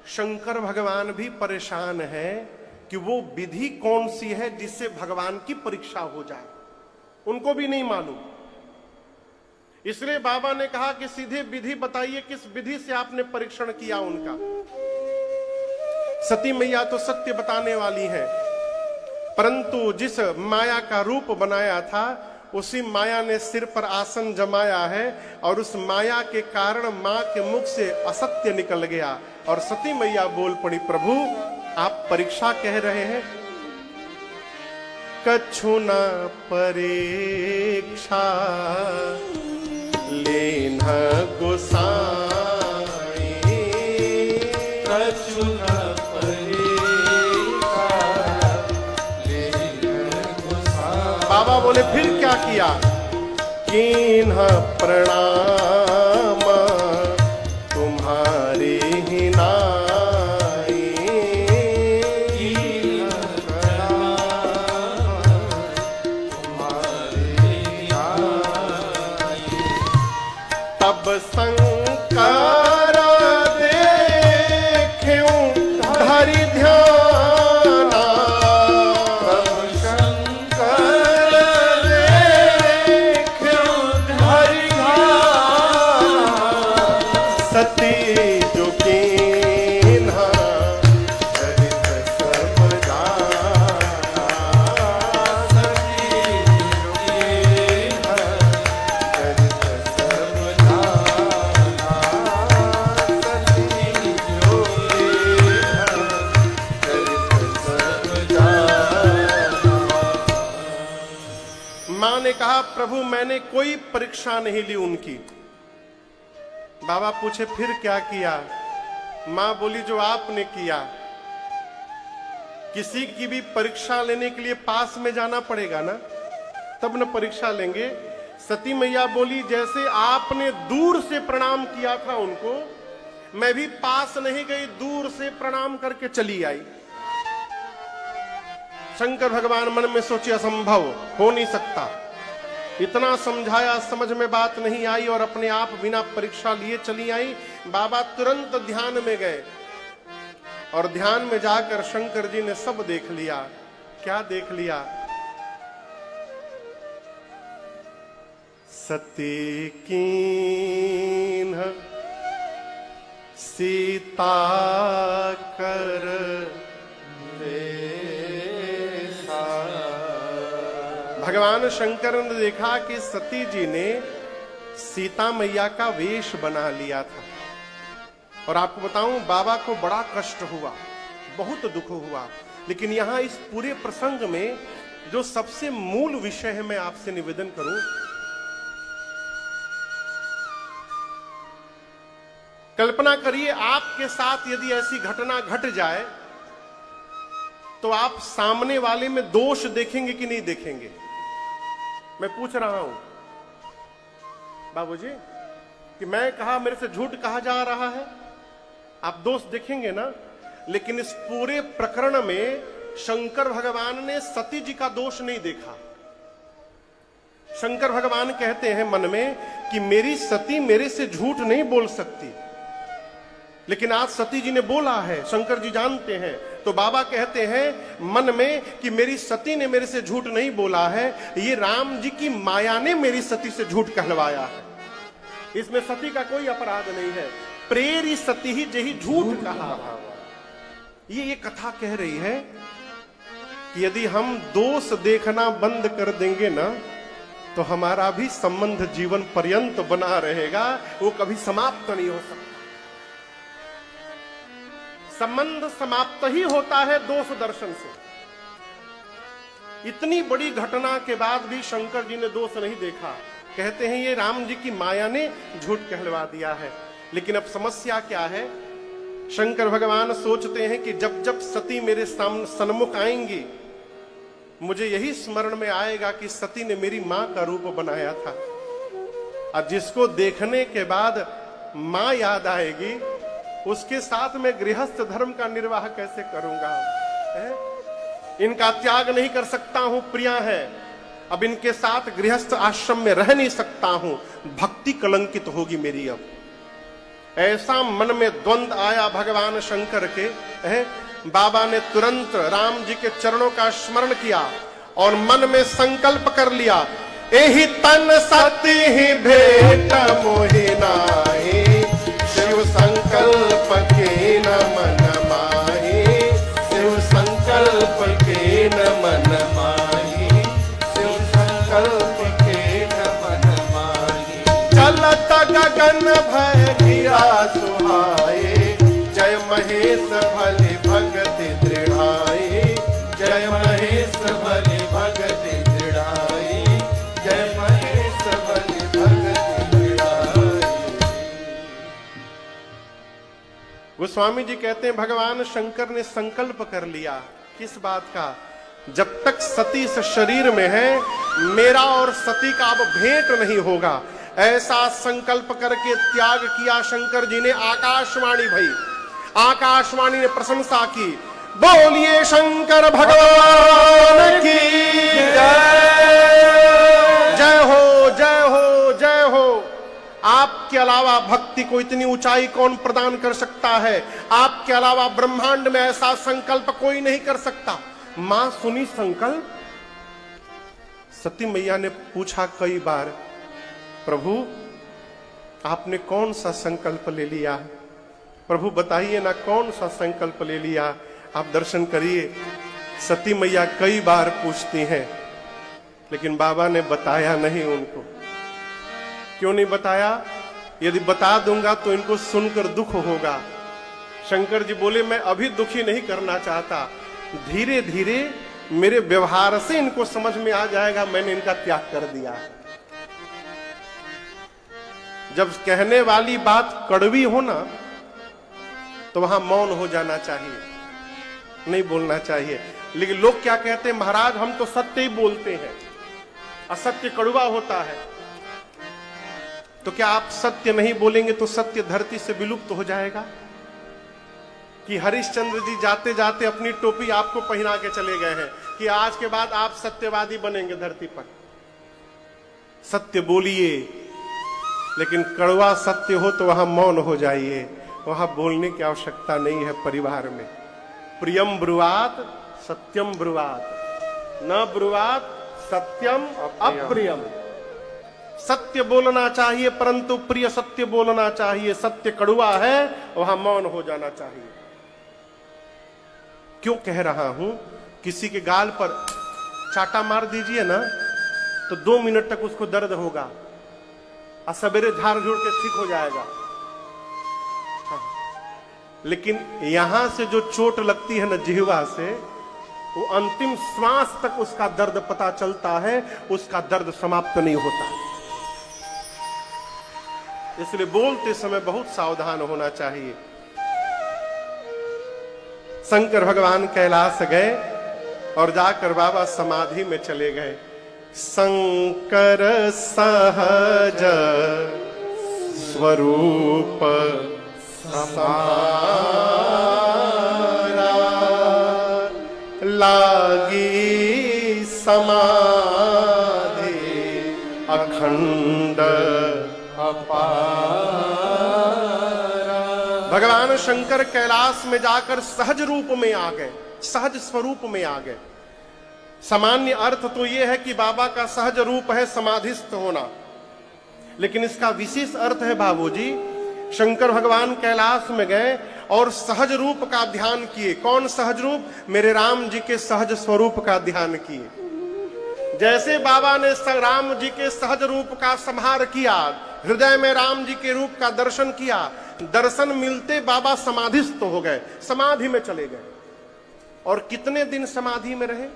शंकर भगवान भी परेशान है कि वो विधि कौन सी है जिससे भगवान की परीक्षा हो जाए, उनको भी नहीं मालूम। इसलिए बाबा ने कहा कि सीधे विधि बताइए, किस विधि से आपने परीक्षण किया उनका। सती मैया तो सत्य बताने वाली है, परंतु जिस माया का रूप बनाया था उसी माया ने सिर पर आसन जमाया है, और उस माया के कारण मां के मुख से असत्य निकल गया और सती मैया बोल पड़ी, प्रभु आप परीक्षा कह रहे हैं, कछु न परीक्षा लेना गोसाई, कछु न परीक्षा लेना गोसाई। बाबा बोले फिर क्या किया? कीन्ह प्रणाम तुम्हारे ही नाई, कीन्ह प्रणाम तुम्हारे ही नाई। तब शंकर देख्यूं धरि ध्याना, तब शंकर देख्यूं धरि ध्याना, सती जो कीन्हा चरित सब जाना, सती जो कीन्हा चरित सब जाना, सती जो कीन्हा चरित सब जाना। मां ने कहा, प्रभु मैंने कोई परीक्षा नहीं ली उनकी। बाबा पूछे फिर क्या किया? मां बोली जो आपने किया। किसी की भी परीक्षा लेने के लिए पास में जाना पड़ेगा ना, तब न परीक्षा लेंगे। सती मैया बोली जैसे आपने दूर से प्रणाम किया था उनको, मैं भी पास नहीं गई, दूर से प्रणाम करके चली आई। शंकर भगवान मन में सोचे असंभव, हो नहीं सकता। इतना समझाया, समझ में बात नहीं आई और अपने आप बिना परीक्षा लिए चली आई। बाबा तुरंत ध्यान में गए और ध्यान में जाकर शंकर जी ने सब देख लिया। क्या देख लिया? सती कीन्ह सीता कर वेसा। भगवान शंकर ने देखा कि सती जी ने सीता मैया का वेश बना लिया था। और आपको बताऊं, बाबा को बड़ा कष्ट हुआ, बहुत दुख हुआ। लेकिन यहां इस पूरे प्रसंग में जो सबसे मूल विषय है, मैं आपसे निवेदन करूं, कल्पना करिए आपके साथ यदि ऐसी घटना घट जाए तो आप सामने वाले में दोष देखेंगे कि नहीं देखेंगे? मैं पूछ रहा हूं बाबूजी कि मैं कहा मेरे से झूठ कहा जा रहा है, आप दोष देखेंगे ना? लेकिन इस पूरे प्रकरण में शंकर भगवान ने सती जी का दोष नहीं देखा। शंकर भगवान कहते हैं मन में कि मेरी सती मेरे से झूठ नहीं बोल सकती, लेकिन आज सती जी ने बोला है, शंकर जी जानते हैं। तो बाबा कहते हैं मन में कि मेरी सती ने मेरे से झूठ नहीं बोला है, ये राम जी की माया ने मेरी सती से झूठ कहलवाया है। इसमें सती का कोई अपराध नहीं है। प्रेरी सती ही जही झूठ कहा। ये कथा कह रही है कि यदि हम दोष देखना बंद कर देंगे ना, तो हमारा भी संबंध जीवन पर्यंत बना रहेगा, वो कभी समाप्त नहीं हो सकता। संबंध समाप्त ही होता है दोष दर्शन से। इतनी बड़ी घटना के बाद भी शंकर जी ने दोष नहीं देखा। कहते हैं ये राम जी की माया ने झूठ कहलवा दिया है। लेकिन अब समस्या क्या है? शंकर भगवान सोचते हैं कि जब जब सती मेरे सामने सन्मुख आएंगी, मुझे यही स्मरण में आएगा कि सती ने मेरी मां का रूप बनाया था। और जिसको देखने के बाद मां याद आएगी, उसके साथ मैं गृहस्थ धर्म का निर्वाह कैसे करूंगा? इनका त्याग नहीं कर सकता हूं, प्रिया है, अब इनके साथ गृहस्थ आश्रम में रह नहीं सकता हूं, भक्ति कलंकित होगी मेरी। अब ऐसा मन में द्वंद्व आया भगवान शंकर के। बाबा ने तुरंत राम जी के चरणों का स्मरण किया और मन में संकल्प कर लिया, एहि तन सती ही भेट मोहि नाहि, शिव संकल्प के न मन माही, शिव संकल्प के न मन माही, शिव संकल्प के न मन माही। चलत गगन भय गिरा सुहाए, जय महेश भले भगति दृढ़ाई, जय महेश भले भगति दृढ़ाई, जय महेश भले भगति दृढ़ाई। गोस्वामी जी कहते हैं भगवान शंकर ने संकल्प कर लिया। किस बात का? जब तक सती इस शरीर में है, मेरा और सती का अब भेंट नहीं होगा। ऐसा संकल्प करके त्याग किया शंकर जी ने। आकाशवाणी भई, आकाशवाणी ने प्रशंसा की, बोलिए शंकर भगवान की जय हो, जय हो, जय हो। आपके अलावा भक्ति को इतनी ऊंचाई कौन प्रदान कर सकता है? आपके अलावा ब्रह्मांड में ऐसा संकल्प कोई नहीं कर सकता। मां सुनी संकल्प। सती मैया ने पूछा कई बार, प्रभु आपने कौन सा संकल्प ले लिया? प्रभु बताइए ना, कौन सा संकल्प ले लिया? आप दर्शन करिए। सती मैया कई बार पूछती हैं, लेकिन बाबा ने बताया नहीं उनको। क्यों नहीं बताया? यदि बता दूंगा तो इनको सुनकर दुख होगा। शंकर जी बोले, मैं अभी दुखी नहीं करना चाहता, धीरे धीरे मेरे व्यवहार से इनको समझ में आ जाएगा मैंने इनका त्याग कर दिया। जब कहने वाली बात कड़वी हो ना, तो वहां मौन हो जाना चाहिए, नहीं बोलना चाहिए। लेकिन लोग क्या कहते हैं, महाराज हम तो सत्य ही बोलते हैं, असत्य कड़वा होता है। तो क्या आप सत्य नहीं बोलेंगे तो सत्य धरती से विलुप्त हो जाएगा? कि हरिश्चंद्र जी जाते जाते अपनी टोपी आपको पहना के चले गए हैं कि आज के बाद आप सत्यवादी बनेंगे धरती पर। सत्य बोलिए, लेकिन कड़वा सत्य हो तो वहां मौन हो जाइए, वहां बोलने की आवश्यकता नहीं है परिवार में। प्रियम ब्रुवात सत्यम ब्रुवात, न ब्रुवात सत्यम अप्रियम। सत्य बोलना चाहिए परंतु प्रिय सत्य बोलना चाहिए। सत्य कड़वा है, वहां मौन हो जाना चाहिए। क्यों कह रहा हूं? किसी के गाल पर चाटा मार दीजिए ना तो 2 मिनट तक उसको दर्द होगा और सवेरे झाड़ झूड़ के ठीक हो जाएगा। हाँ। लेकिन यहां से जो चोट लगती है ना जिह्वा से, वो अंतिम श्वास तक उसका दर्द पता चलता है, उसका दर्द समाप्त नहीं होता। इसलिए बोलते समय बहुत सावधान होना चाहिए। शंकर भगवान कैलाश गए और जाकर बाबा समाधि में चले गए। शंकर सहज स्वरूप समारा, लागी समाधि अखंड भगवान शंकर कैलाश में जाकर सहज रूप में आ गए, सहज स्वरूप में आ गए। सामान्य अर्थ तो यह है कि बाबा का सहज रूप है समाधिस्थ होना, लेकिन इसका विशेष अर्थ है बाबूजी, शंकर भगवान कैलाश में गए और सहज रूप का ध्यान किए। कौन सहज रूप? मेरे राम जी के सहज स्वरूप का ध्यान किए। जैसे बाबा ने राम जी के सहज रूप का संहार किया, हृदय में राम जी के रूप का दर्शन किया, दर्शन मिलते बाबा समाधिस्थ हो गए, समाधि में चले गए। और कितने दिन समाधि में रहे?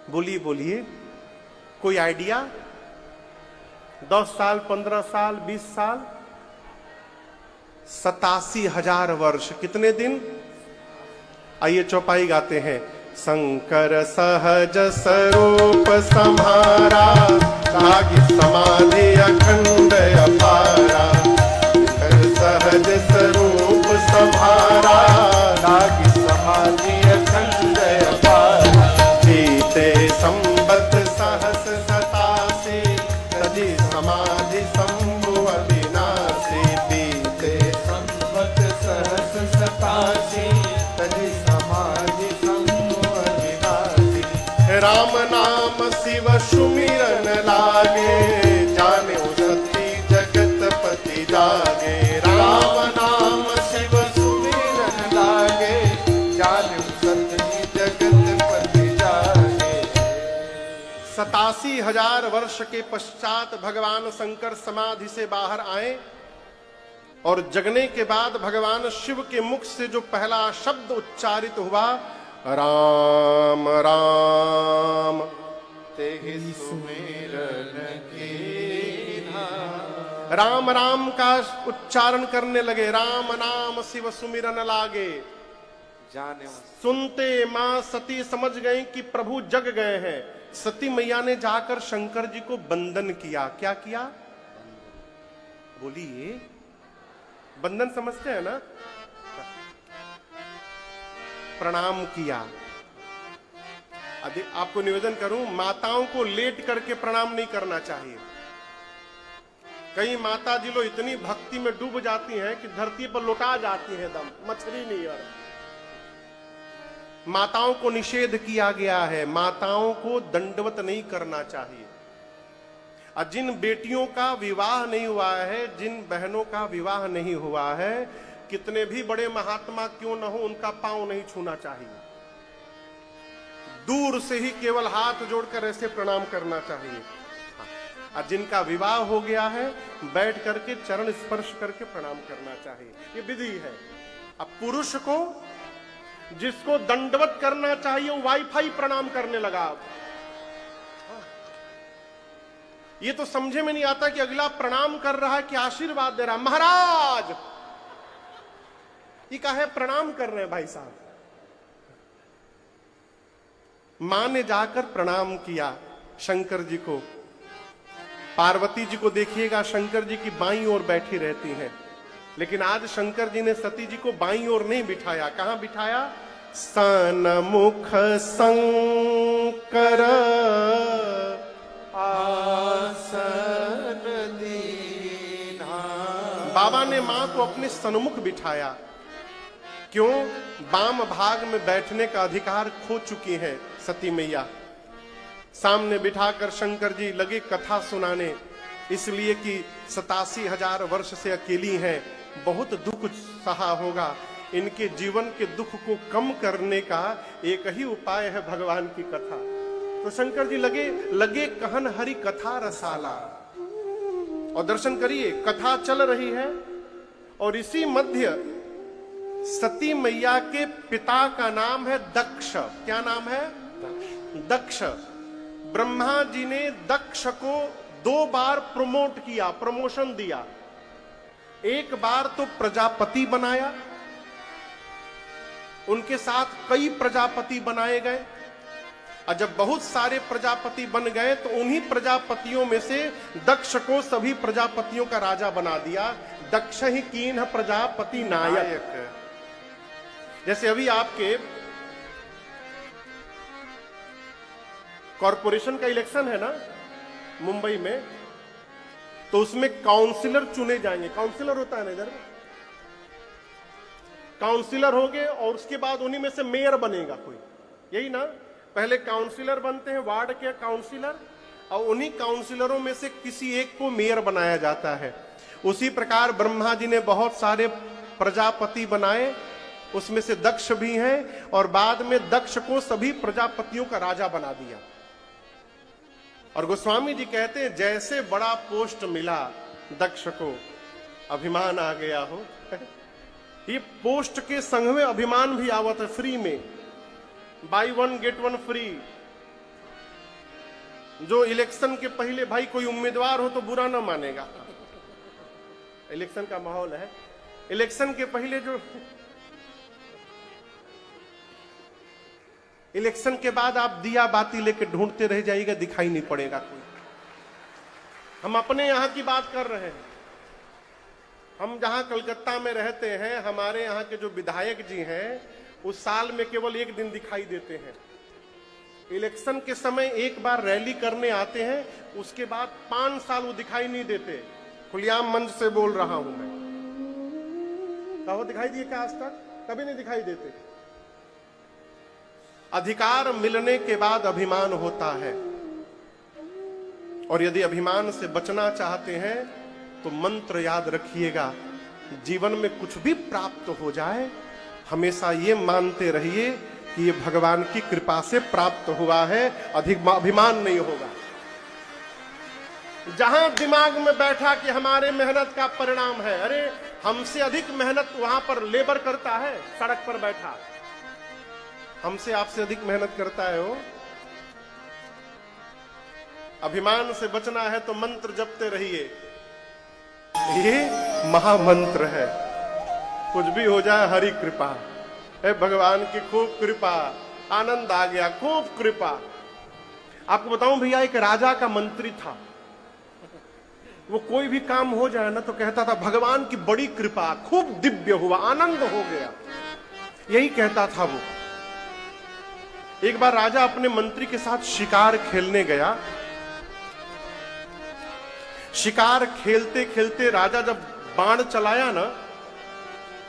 बोलिए बोलिए, कोई आइडिया? 10 साल, 15 साल, 20 साल, 87,000 वर्ष। कितने दिन? आइए चौपाई गाते हैं। शंकर सहज स्वरूप सम्हारा, लागी समाधि अखंड अपारा। शंकर सहज स्वरूप सम्हारा, लागी समाधि अखंड अपारा। बीते संबत सहस 87, तजी समाधि शंभु अविनाशी। बीते संबत सहस 87, तजी समाधि राम नाम शिव सुमिरन लागे, जाने सती जगतपति जागे। राम नाम शिव सुमिरन लागे, जाने सती जगतपति जागे। 87,000 वर्ष के पश्चात भगवान शंकर समाधि से बाहर आए और जगने के बाद भगवान शिव के मुख से जो पहला शब्द उच्चारित हुआ, राम राम तेहि सुमिरन कीन्हा। राम राम का उच्चारण करने लगे। राम नाम शिव सुमिरन लागे। जाने सुनते मां सती समझ गई कि प्रभु जग गए हैं। सती मैया ने जाकर शंकर जी को बंधन किया। क्या किया? बोलिए, बंधन समझते हैं ना? प्रणाम किया। आपको निवेदन करूं, माताओं को लेट करके प्रणाम नहीं करना चाहिए। कई माता जी लोग इतनी भक्ति में डूब जाती हैं कि धरती पर लौटा जाती हैं दम मछली नहीं। और माताओं को निषेध किया गया है, माताओं को दंडवत नहीं करना चाहिए। और जिन बेटियों का विवाह नहीं हुआ है, जिन बहनों का विवाह नहीं हुआ है, कितने भी बड़े महात्मा क्यों न हो, उनका पांव नहीं छूना चाहिए। दूर से ही केवल हाथ जोड़कर ऐसे प्रणाम करना चाहिए। और जिनका विवाह हो गया है, बैठ करके चरण स्पर्श करके प्रणाम करना चाहिए। ये विधि है। अब पुरुष को जिसको दंडवत करना चाहिए, वो वाईफाई प्रणाम करने लगा। ये तो समझे में नहीं आता कि अगला प्रणाम कर रहा है कि आशीर्वाद दे रहा। महाराज ये कहे प्रणाम कर रहे हैं भाई साहब। मां ने जाकर प्रणाम किया शंकर जी को। पार्वती जी को देखिएगा, शंकर जी की बाईं ओर बैठी रहती हैं। लेकिन आज शंकर जी ने सती जी को बाईं ओर नहीं बिठाया। कहां बिठाया? सन्मुख शंकर आसन दीना। बाबा ने मां को अपने सन्मुख बिठाया। क्यों? वाम भाग में बैठने का अधिकार खो चुकी हैं सती मैया। सामने बिठाकर शंकर जी लगे कथा सुनाने, इसलिए कि 87,000 वर्ष से अकेली हैं, बहुत दुख सहा होगा। इनके जीवन के दुख को कम करने का एक ही उपाय है भगवान की कथा। तो शंकर जी लगे कहन हरि कथा रसाला। और दर्शन करिए, कथा चल रही है और इसी मध्य सती मैया के पिता का नाम है दक्ष। क्या नाम है? दक्ष। ब्रह्मा जी ने दक्ष को 2 बार प्रमोट किया, प्रमोशन दिया। एक बार तो प्रजापति बनाया, उनके साथ कई प्रजापति बनाए गए, और जब बहुत सारे प्रजापति बन गए तो उन्हीं प्रजापतियों में से दक्ष को सभी प्रजापतियों का राजा बना दिया। दक्ष ही कीन प्रजापति नायक। जैसे अभी आपके कॉरपोरेशन का इलेक्शन है ना मुंबई में, तो उसमें काउंसिलर चुने जाएंगे। काउंसिलर होता है ना इधर, काउंसिलर होंगे और उसके बाद उन्हीं में से मेयर बनेगा कोई, यही ना? पहले काउंसिलर बनते हैं, वार्ड के काउंसिलर, और उन्हीं काउंसिलरों में से किसी एक को मेयर बनाया जाता है। उसी प्रकार ब्रह्मा जी ने बहुत सारे प्रजापति बनाए, उसमें से दक्ष भी हैं, और बाद में दक्ष को सभी प्रजापतियों का राजा बना दिया। और गोस्वामी जी कहते हैं जैसे बड़ा पोस्ट मिला दक्ष को, अभिमान आ गया हो। ये पोस्ट के संग में अभिमान भी आवत है, फ्री में, बाई 1 गेट 1 फ्री। जो इलेक्शन के पहले भाई कोई उम्मीदवार हो तो बुरा ना मानेगा, इलेक्शन का माहौल है। इलेक्शन के पहले जो, इलेक्शन के बाद आप दिया बाती लेके ढूंढते रह जाइएगा, दिखाई नहीं पड़ेगा कोई। हम अपने यहां की बात कर रहे हैं। हम जहां कलकत्ता में रहते हैं, हमारे यहाँ के जो विधायक जी हैं, उस साल में केवल 1 दिन दिखाई देते हैं। इलेक्शन के समय एक बार रैली करने आते हैं, उसके बाद 5 साल वो दिखाई नहीं देते। खुलेआम मंच से बोल रहा हूं मैं। कहो दिखाई दिए क्या आज तक? कभी नहीं दिखाई देते। अधिकार मिलने के बाद अभिमान होता है, और यदि अभिमान से बचना चाहते हैं तो मंत्र याद रखिएगा। जीवन में कुछ भी प्राप्त हो जाए, हमेशा ये मानते रहिए कि ये भगवान की कृपा से प्राप्त हुआ है, अधिक अभिमान नहीं होगा। जहां दिमाग में बैठा कि हमारे मेहनत का परिणाम है, अरे हमसे अधिक मेहनत वहां पर लेबर करता है, सड़क पर बैठा हमसे आपसे अधिक मेहनत करता है वो। अभिमान से बचना है तो मंत्र जपते रहिए, ये महामंत्र है। कुछ भी हो जाए, हरि कृपा है, भगवान की खूब कृपा, आनंद आ गया, खूब कृपा। आपको बताऊं भैया, एक राजा का मंत्री था, वो कोई भी काम हो जाए ना तो कहता था भगवान की बड़ी कृपा, खूब दिव्य हुआ, आनंद हो गया, यही कहता था वो। एक बार राजा अपने मंत्री के साथ शिकार खेलने गया। शिकार खेलते खेलते राजा जब बाण चलाया ना,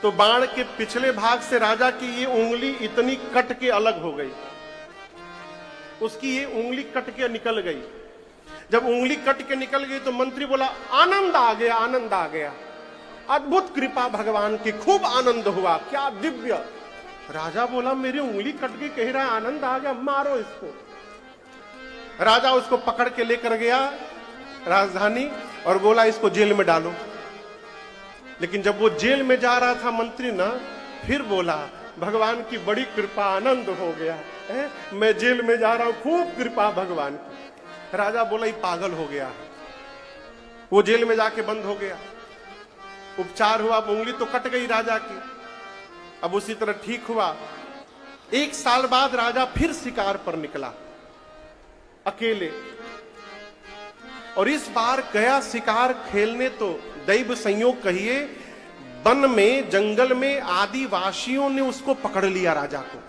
तो बाण के पिछले भाग से राजा की ये उंगली इतनी कट के अलग हो गई, उसकी ये उंगली कट के निकल गई। जब उंगली कट के निकल गई तो मंत्री बोला आनंद आ गया, आनंद आ गया, अद्भुत कृपा भगवान की, खूब आनंद हुआ, क्या दिव्य। राजा बोला मेरी उंगली कट गई, कह रहा है आनंद आ गया, मारो इसको। राजा उसको पकड़ के लेकर गया राजधानी और बोला इसको जेल में डालो। लेकिन जब वो जेल में जा रहा था मंत्री ना, फिर बोला भगवान की बड़ी कृपा, आनंद हो गया है, मैं जेल में जा रहा हूं, खूब कृपा भगवान की। राजा बोला ये पागल हो गया। वो जेल में जाके बंद हो गया, उपचार हुआ, उंगली तो कट गई राजा की, अब उसी तरह ठीक हुआ। 1 साल बाद राजा फिर शिकार पर निकला अकेले, और इस बार गया शिकार खेलने तो दैव संयोग कहिए, वन में जंगल में आदिवासियों ने उसको पकड़ लिया राजा को।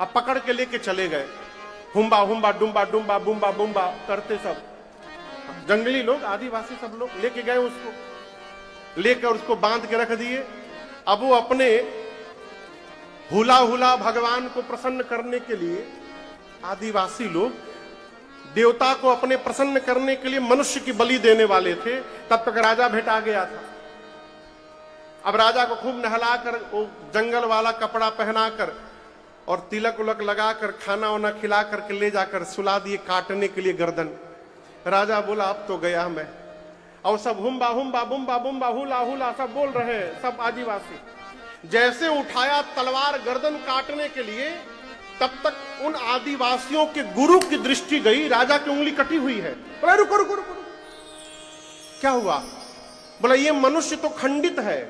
अब पकड़ के लेके चले गए, हुम्बा हुम्बा डुम्बा डुम्बा बुम्बा बुम्बा करते सब जंगली लोग, आदिवासी सब लोग लेके गए उसको। लेकर उसको बांध के रख दिए। अब वो अपने हुला हुला भगवान को प्रसन्न करने के लिए, आदिवासी लोग देवता को अपने प्रसन्न करने के लिए मनुष्य की बलि देने वाले थे। तब तक राजा भेटा गया था। अब राजा को खूब नहलाकर, वो जंगल वाला कपड़ा पहनाकर और तिलक उलक लगाकर, खाना वाना खिला करके ले जाकर सुला दिए काटने के लिए गर्दन। राजा बोला अब तो गया मैं। और सब हुम्बा हुम्बा बुम्बा बुम्बा हुला हुला सब बोल रहे हैं, सब आदिवासी। जैसे उठाया तलवार गर्दन काटने के लिए, तब तक उन आदिवासियों के गुरु की दृष्टि गई, राजा की उंगली कटी हुई है। बोला रुको रुको रुको, क्या हुआ? बोला ये मनुष्य तो खंडित है,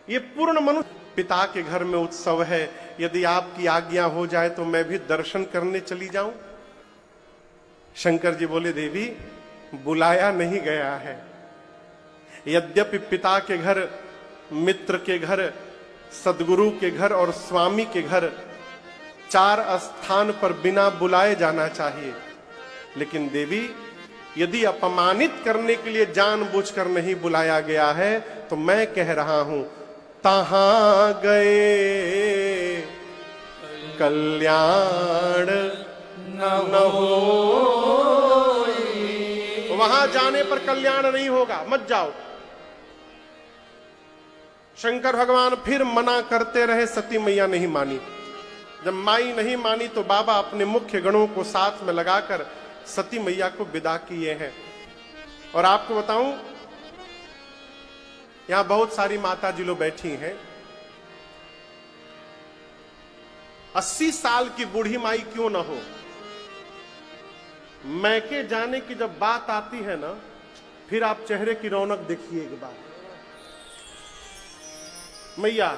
ये पूर्ण मनुष्य। पिता के घर में उत्सव है, यदि आपकी आज्ञा हो जाए तो मैं भी दर्शन करने चली जाऊं। शंकर जी बोले देवी बुलाया नहीं गया है। यद्यपि पिता के घर, मित्र के घर, सदगुरु के घर और स्वामी के घर 4 स्थान पर बिना बुलाए जाना चाहिए, लेकिन देवी यदि अपमानित करने के लिए जानबूझकर नहीं बुलाया गया है तो मैं कह रहा हूं तहां गए कल्याण न हो, वहां जाने पर कल्याण नहीं होगा, मत जाओ। शंकर भगवान फिर मना करते रहे, सती मैया नहीं मानी। जब माई नहीं मानी तो बाबा अपने मुख्य गणों को साथ में लगाकर सती मैया को विदा किए हैं। और आपको बताऊं, यहां बहुत सारी माता जी लोग बैठी हैं। 80 साल की बूढ़ी माई क्यों ना हो, मैके जाने की जब बात आती है ना, फिर आप चेहरे की रौनक देखिए एक बार। मैया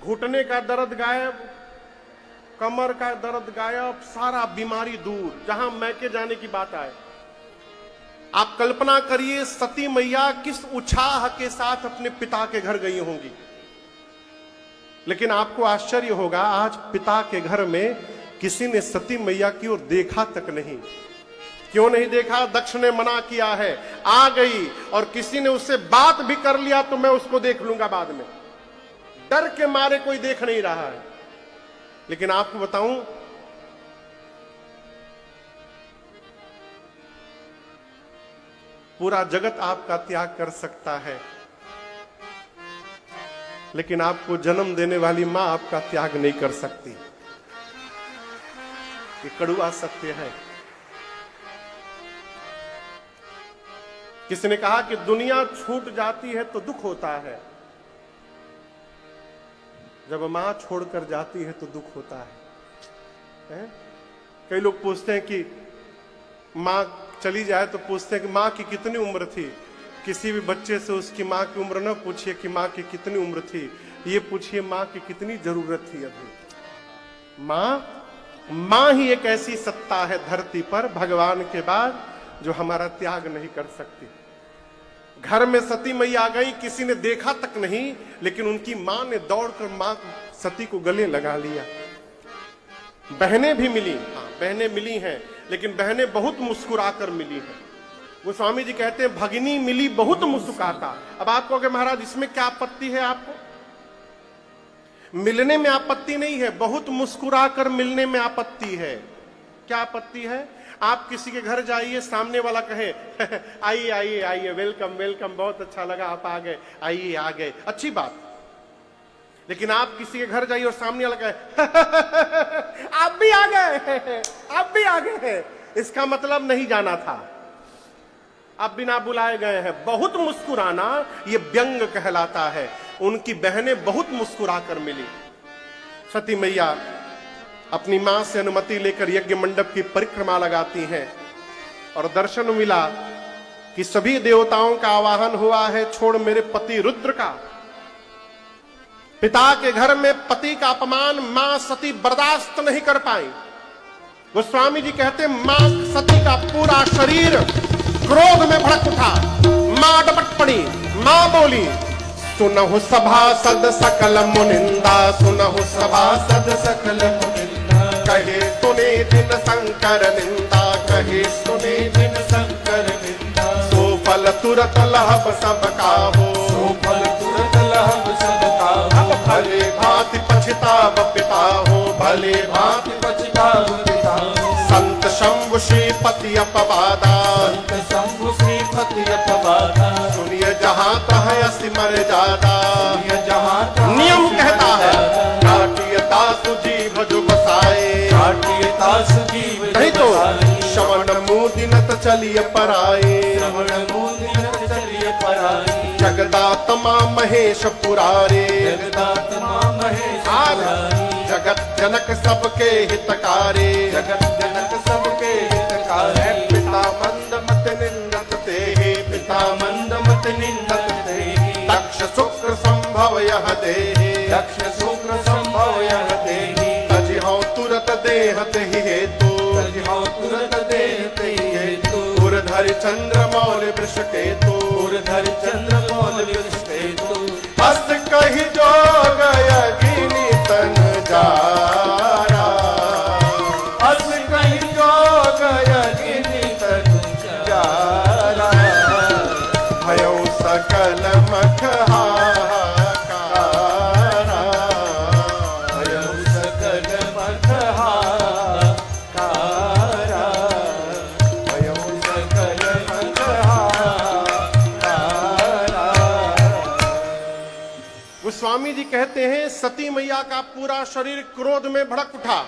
घुटने का दर्द गायब, कमर का दर्द गायब, सारा बीमारी दूर, जहां मैके जाने की बात आए। आप कल्पना करिए सती मैया किस उत्साह के साथ अपने पिता के घर गई होंगी। लेकिन आपको आश्चर्य होगा, आज पिता के घर में किसी ने सती मैया की ओर देखा तक नहीं। क्यों नहीं देखा? दक्ष ने मना किया है। आ गई और किसी ने उससे बात भी कर लिया तो मैं उसको देख लूंगा बाद में, डर के मारे कोई देख नहीं रहा है। लेकिन आपको बताऊं, पूरा जगत आपका त्याग कर सकता है, लेकिन आपको जन्म देने वाली मां आपका त्याग नहीं कर सकती। ये कड़वा सत्य है। किसी ने कहा कि दुनिया छूट जाती है तो दुख होता है, जब मां छोड़कर जाती है तो दुख होता है? कई लोग पूछते हैं कि मां चली जाए तो पूछते हैं कि मां की कितनी उम्र थी। किसी भी बच्चे से उसकी मां की उम्र न पूछिए कि मां की कितनी उम्र थी, ये पूछिए मां की कितनी जरूरत थी अभी। मां ही एक ऐसी सत्ता है धरती पर भगवान के बाद जो हमारा त्याग नहीं कर सकती। घर में सती मैया आ गई, किसी ने देखा तक नहीं, लेकिन उनकी मां ने दौड़कर मां सती को गले लगा लिया। बहनें भी मिली, हाँ बहनें मिली हैं, लेकिन बहनें बहुत मुस्कुराकर मिली हैं। वो स्वामी जी कहते हैं भगिनी मिली बहुत मुस्कुराता। अब आप कहोगे महाराज इसमें क्या आपत्ति है? आपको मिलने में आपत्ति नहीं है, बहुत मुस्कुराकर मिलने में आपत्ति है। क्या आपत्ति है? आप किसी के घर जाइए, सामने वाला कहे आइए आइए आइए, वेलकम वेलकम, बहुत अच्छा लगा आप आ गए, आइए आ गए, अच्छी बात। लेकिन आप किसी के घर जाइए और सामने वाला कहे आप भी आ गए, आप भी आ गए, इसका मतलब नहीं जाना था, आप बिना बुलाए गए हैं। बहुत मुस्कुराना ये व्यंग कहलाता है। उनकी बहनें बहुत मुस्कुराकर मिली। सती मैया अपनी मां से अनुमति लेकर यज्ञ मंडप की परिक्रमा लगाती हैं और दर्शन मिला कि सभी देवताओं का आवाहन हुआ है, छोड़ मेरे पति रुद्र का। पिता के घर में पति का अपमान मां सती बर्दाश्त नहीं कर पाई। गोस्वामी जी कहते मां सती का पूरा शरीर क्रोध में भड़क उठा। मां डपट पड़ी, मां बोली सुनहु सभासद सकल मुनिंदा, सुनहु सभासद सकल मुनिंदा, कहे सुने जिन शंकर निंदा, कहे सुने जिन शंकर निंदा, सो फल तुझ तुरत लहब सबका हो, सो फल तुरत लहब सबका हो। भले भांति पछताव पिता हो, भले भांति पछताव पिता हो। संत शंभु श्रीपति अपवादा, संत शंभु श्रीपति अपवादा। सुनिए जहाँ तह सिमर जादा, ये जहाँ तहाँ नियम कहता है सिमर काटियता सुजीव जो बसाए, काटियता सुजीव नहीं तो बसाए। श्रवण मुदिनत चलिए पराए, श्रवण मुदिनत चलिए पराई। जगदात्मा महेश पुरारे, जगदात्मा महेश आज पुरारी। जगत जनक सबके हितकारे, जगत जनक सबके हितकारी। पिता मंद मत निंदत ते, पिता मंद मत निंदत तेहि। दक्ष शुक्र संभव यह देहि, दक्ष शुक्र संभव यह देहि। तजिहौ तुरत देहत ही हेतु, तजिहौ तुरत देहते हेतु। उर्धरि चंद्र मौल वृष केतु, उर्धरि चंद्र मौल विष्टेतु। अस कहि जोग यगिनी तन जारा, अस कहि जोग यगिनी तनु जारा। भयौ सकल मख हाहाकारा, भयउ सकल मख हाहाकारा। भयौ सकल मख हाहाकारा। गोस्वामी जी कहते हैं सती मैया का पूरा शरीर क्रोध में भड़क उठा।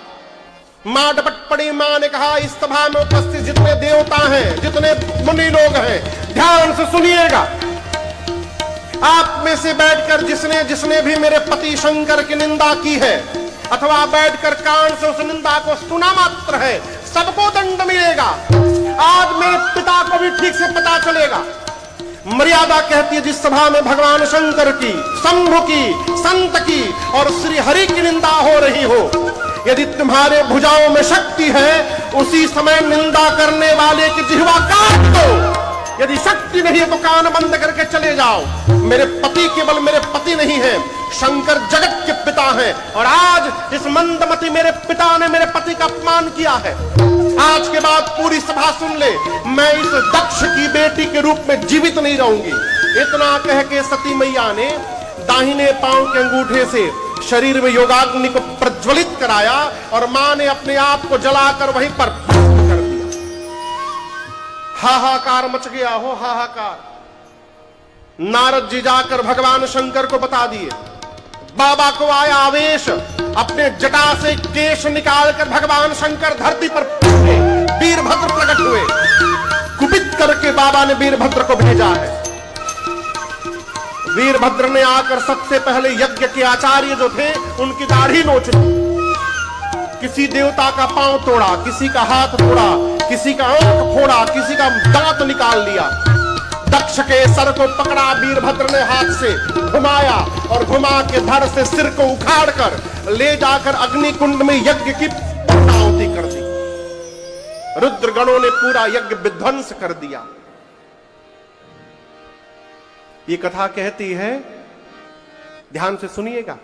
मां डपट पड़ी। मां ने कहा इस सभा में उपस्थित जितने देवता हैं, जितने मुनि लोग हैं, ध्यान से सुनिएगा। आप में से बैठकर जिसने जिसने भी मेरे पति शंकर की निंदा की है अथवा बैठकर कान से उस निंदा को सुना मात्र है, सबको दंड मिलेगा। आज मेरे पिता को भी ठीक से पता चलेगा। मर्यादा कहती है जिस सभा में भगवान शंकर की, शंभु की, संत की और श्री हरि की निंदा हो रही हो, यदि तुम्हारे भुजाओं में शक्ति है उसी समय निंदा करने वाले की जिह्वा काट दो। यदि शक्ति नहीं है तो कान बंद करके चले जाओ। मेरे पति केवल मेरे पति नहीं है, शंकर जगत के पिता हैं और आज इस मंदमती मेरे पिता ने मेरे पति का अपमान किया है। आज के बाद पूरी सभा सुन ले, मैं इस दक्ष की बेटी के रूप में जीवित नहीं रहूंगी। इतना कह के सती मैया ने दाहिने पांव के अंगूठे से शरीर में योगाग्नि को प्रज्वलित कराया और मां ने अपने आप को जलाकर वहीं पर भस्म कर दिया। हाहाकार मच गया हो, हाहाकार। नारद जी जाकर भगवान शंकर को बता दिए। बाबा को आया आवेश, अपने जटा से केश निकालकर भगवान शंकर धरती पर फूटे। वीरभद्र प्रकट हुए। कुपित करके बाबा ने वीरभद्र को भेजा है। वीरभद्र ने आकर सबसे पहले यज्ञ के आचार्य जो थे उनकी दाढ़ी नोच ली। किसी देवता का पांव तोड़ा, किसी का हाथ तोड़ा, किसी का आंख फोड़ा, किसी का दांत निकाल लिया। दक्ष के सर को पकड़ा वीरभद्र ने हाथ से घुमाया और घुमा के धड़ से सिर को उखाड़ कर ले जाकर अग्निकुंड में यज्ञ की पूर्णाहुति कर दी। रुद्र गणों ने पूरा यज्ञ विध्वंस कर दिया। ये कथा कहती है, ध्यान से सुनिएगा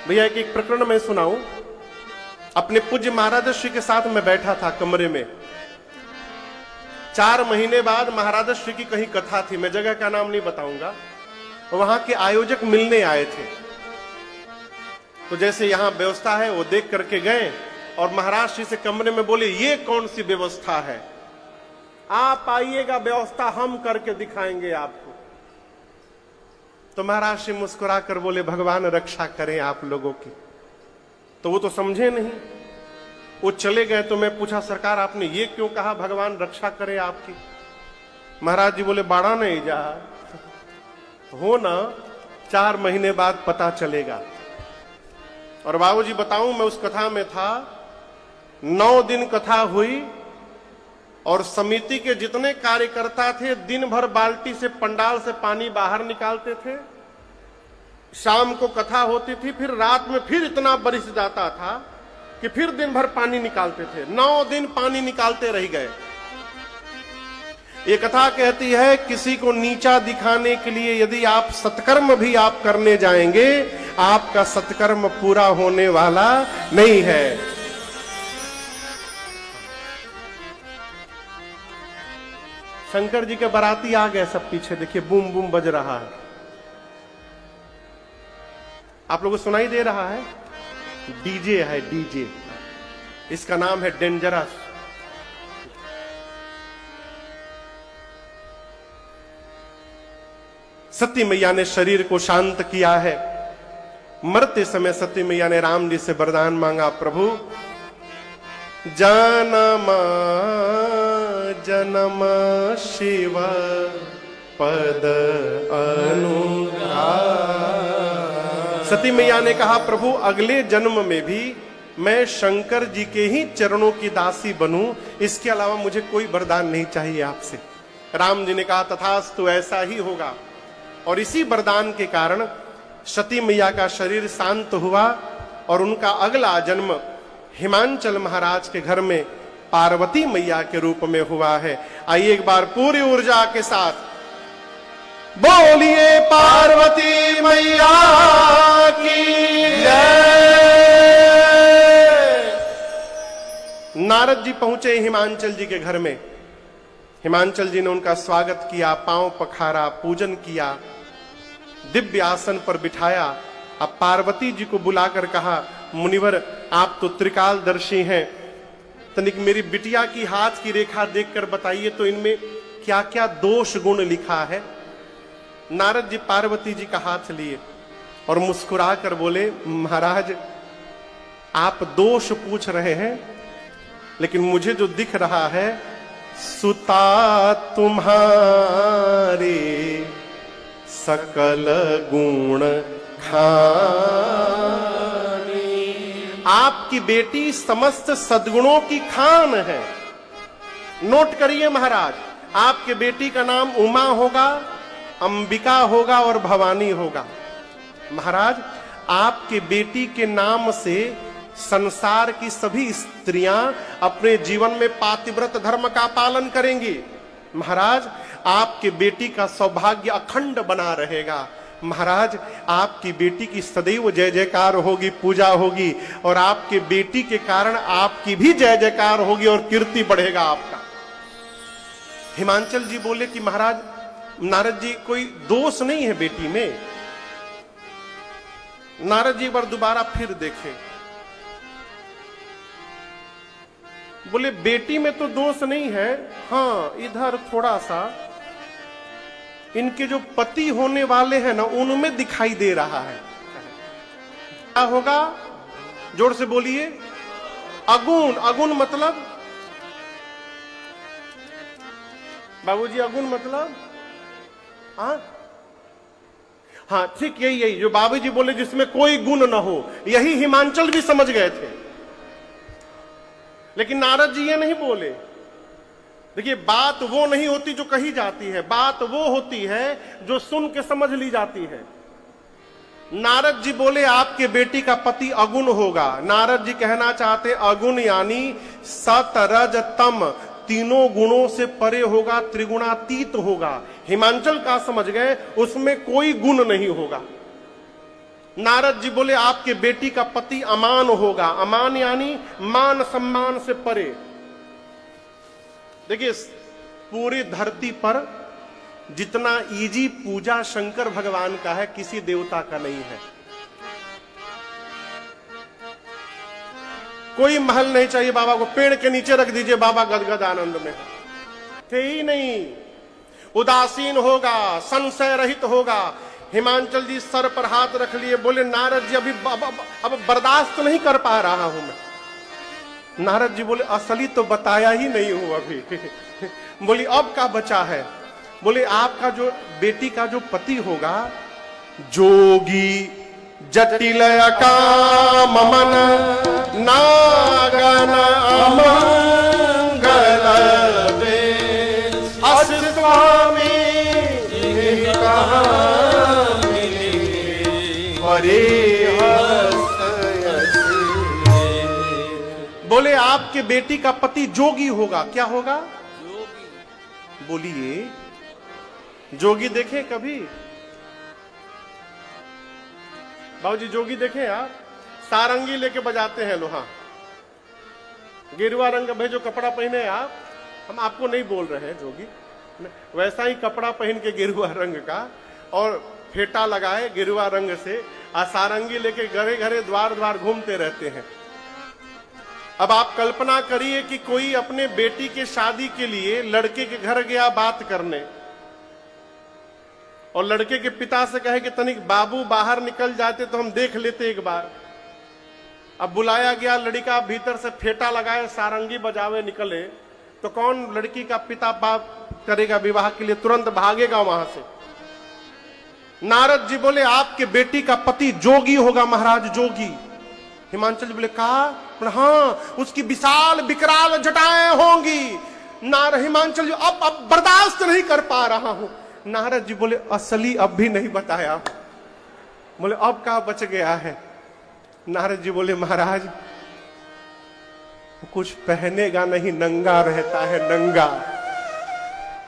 भैया। एक प्रकरण मैं सुनाऊं। अपने पूज्य महाराज श्री के साथ मैं बैठा था कमरे में। 4 महीने बाद महाराज श्री की कहीं कथा थी, मैं जगह का नाम नहीं बताऊंगा। वहां के आयोजक मिलने आए थे, तो जैसे यहां व्यवस्था है वो देख करके गए और महाराज श्री से कमरे में बोले ये कौन सी व्यवस्था है, आप आइएगा, व्यवस्था हम करके दिखाएंगे आपको। तो महाराज श्री मुस्कुरा कर बोले भगवान रक्षा करें आप लोगों की। तो वो तो समझे नहीं, वो चले गए। तो मैं पूछा सरकार आपने ये क्यों कहा भगवान रक्षा करे आपकी? महाराज जी बोले बाड़ा नहीं जा हो ना, 4 महीने बाद पता चलेगा। और बाबूजी बताऊं, मैं उस कथा में था। 9 दिन कथा हुई और समिति के जितने कार्यकर्ता थे दिन भर बाल्टी से पंडाल से पानी बाहर निकालते थे। शाम को कथा होती थी, फिर रात में फिर इतना बरिस जाता था कि फिर दिन भर पानी निकालते थे। 9 दिन पानी निकालते रह गए। ये कथा कहती है किसी को नीचा दिखाने के लिए यदि आप सत्कर्म भी आप करने जाएंगे, आपका सत्कर्म पूरा होने वाला नहीं है। शंकर जी के बाराती आ गए सब पीछे, देखिए बूम बूम बज रहा है। आप लोगों को सुनाई दे रहा है? डीजे है, डीजे। इसका नाम है डेंजरस। सती मैया ने शरीर को शांत किया है। मरते समय सती मैया ने राम जी से वरदान मांगा, प्रभु जन्म जन्म शिव पद अनुराग। सती मैया ने कहा, प्रभु अगले जन्म में भी मैं शंकर जी के ही चरणों की दासी बनूं, इसके अलावा मुझे कोई वरदान नहीं चाहिए आपसे। राम जी ने कहा, तथास्तु, ऐसा ही होगा। और इसी वरदान के कारण सती मैया का शरीर शांत हुआ और उनका अगला जन्म हिमांचल महाराज के घर में पार्वती मैया के रूप में हुआ है। आइए एक बार पूरी ऊर्जा के साथ बोलिए पार्वती मैया की जय। नारद जी पहुंचे हिमांचल जी के घर में। हिमांचल जी ने उनका स्वागत किया, पांव पखारा, पूजन किया, दिव्य आसन पर बिठाया। अब पार्वती जी को बुलाकर कहा, मुनिवर आप तो त्रिकालदर्शी हैं, तनिक मेरी बिटिया की हाथ की रेखा देखकर बताइए तो इनमें क्या क्या दोष गुण लिखा है। नारद जी पार्वती जी का हाथ लिए और मुस्कुरा कर बोले, महाराज आप दोष पूछ रहे हैं, लेकिन मुझे जो दिख रहा है, सुता तुम्हारे सकल गुण खानी। आपकी बेटी समस्त सद्गुणों की खान है। नोट करिए महाराज, आपके बेटी का नाम उमा होगा, अंबिका होगा और भवानी होगा। महाराज आपके बेटी के नाम से संसार की सभी स्त्रियां अपने जीवन में पातिव्रत धर्म का पालन करेंगी। महाराज आपके बेटी का सौभाग्य अखंड बना रहेगा। महाराज आपकी बेटी की सदैव जय जयकार होगी, पूजा होगी, और आपके बेटी के कारण आपकी भी जय जयकार होगी और कीर्ति बढ़ेगा आपका। हिमांचल जी बोले कि महाराज, नारद जी कोई दोष नहीं है बेटी में। नारद जी एक बार दोबारा फिर देखे, बोले बेटी में तो दोष नहीं है, हाँ इधर थोड़ा सा इनके जो पति होने वाले हैं ना, उनमें दिखाई दे रहा है। क्या होगा? जोर से बोलिए। अगुण। अगुण मतलब बाबूजी, अगुण मतलब हाँ ठीक, यही जो बाबूजी बोले जिसमें कोई गुण न हो, यही हिमांचल भी समझ गए थे। लेकिन नारद जी ये नहीं बोले। देखिए, बात वो नहीं होती जो कही जाती है, बात वो होती है जो सुन के समझ ली जाती है। नारद जी बोले आपके बेटी का पति अगुण होगा। नारद जी कहना चाहते अगुण यानी सत रज तम, तीनों गुणों से परे होगा, त्रिगुणातीत होगा। हिमांचल का समझ गए, उसमें कोई गुण नहीं होगा। नारद जी बोले आपके बेटी का पति अमान होगा। अमान यानी मान सम्मान से परे। देखिए, पूरी धरती पर जितना इजी पूजा शंकर भगवान का है, किसी देवता का नहीं है। कोई महल नहीं चाहिए बाबा को, पेड़ के नीचे रख दीजिए, बाबा गदगद आनंद में थे ही नहीं। उदासीन होगा, संशय रहित होगा। हिमांचल जी सर पर हाथ रख लिए, बोले नारद जी अभी अब बर्दाश्त नहीं कर पा रहा हूं मैं। नारद जी बोले असली तो बताया ही नहीं हूं अभी। बोली अब का बचा है? बोले आपका जो बेटी का जो पति होगा, जोगी जटिल काम मन नागन अमंगल अस स्वामी बोले आपके बेटी का पति जोगी होगा। क्या होगा? जोगी। बोलिए, जोगी देखे कभी? बाबूजी जोगी देखे आप? सारंगी लेके बजाते हैं लोहा, गेरुआ रंग का भाई जो कपड़ा पहने आप, हम आपको नहीं बोल रहे हैं जोगी। वैसा ही कपड़ा पहन के गेरुआ रंग का और फेटा लगाए गेरुआ रंग से, सारंगी लेके घरे घरे द्वार द्वार घूमते रहते हैं। अब आप कल्पना करिए कि कोई अपने बेटी के शादी के लिए लड़के के घर गया बात करने, और लड़के के पिता से कहे कि तनिक बाबू बाहर निकल जाते तो हम देख लेते एक बार। अब बुलाया गया, लड़का भीतर से फेटा लगाए सारंगी बजावे निकले, तो कौन लड़की का पिता बाप करेगा विवाह के लिए? तुरंत भागेगा वहां से। नारद जी बोले आपके बेटी का पति जोगी होगा महाराज, जोगी। हिमांचल जी बोले कहा? हाँ, उसकी विशाल विकराल जटाएं होंगी। हिमांचल जी अब बर्दाश्त नहीं कर पा रहा हूं। नारद जी बोले असली अब भी नहीं बताया। बोले अब कहां बच गया है? नारद जी बोले महाराज कुछ पहनेगा नहीं, नंगा रहता है, नंगा,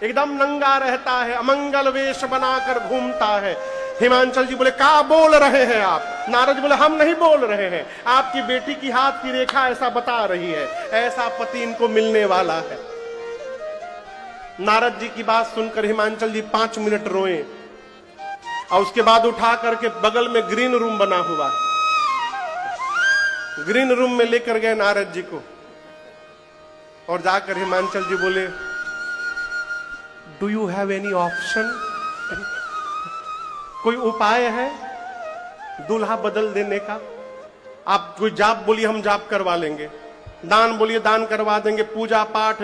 एकदम नंगा रहता है, अमंगल वेश बनाकर घूमता है। हिमांचल जी बोले क्या बोल रहे हैं आप? नारद जी बोले हम नहीं बोल रहे हैं, आपकी बेटी की हाथ की रेखा ऐसा बता रही है, ऐसा पति इनको मिलने वाला है। नारद जी की बात सुनकर हिमांचल जी 5 मिनट रोए, और उसके बाद उठा करके बगल में ग्रीन रूम बना हुआ है, ग्रीन रूम में लेकर गए नारद जी को, और जाकर हिमांचल जी बोले do you have any option? कोई उपाय है दूल्हा बदल देने का? आप कोई जाप बोलिए, हम जाप करवा लेंगे, दान बोलिए दान करवा देंगे, पूजा पाठ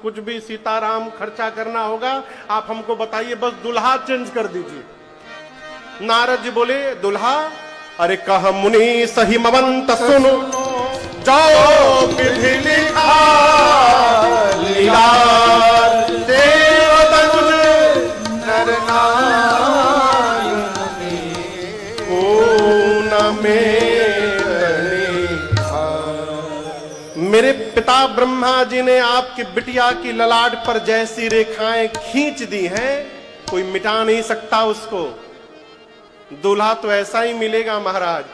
कुछ भी सीताराम खर्चा करना होगा आप हमको बताइए, बस दूल्हा चेंज कर दीजिए। नारद जी बोले दूल्हा? अरे कह मुनि सही मवंत सुनो, जाओ विधि लिखा लीला देवदनुज मेरे पिता ब्रह्मा जी ने आपकी बिटिया की ललाट पर जैसी रेखाएं खींच दी हैं, कोई मिटा नहीं सकता उसको। दूल्हा तो ऐसा ही मिलेगा महाराज,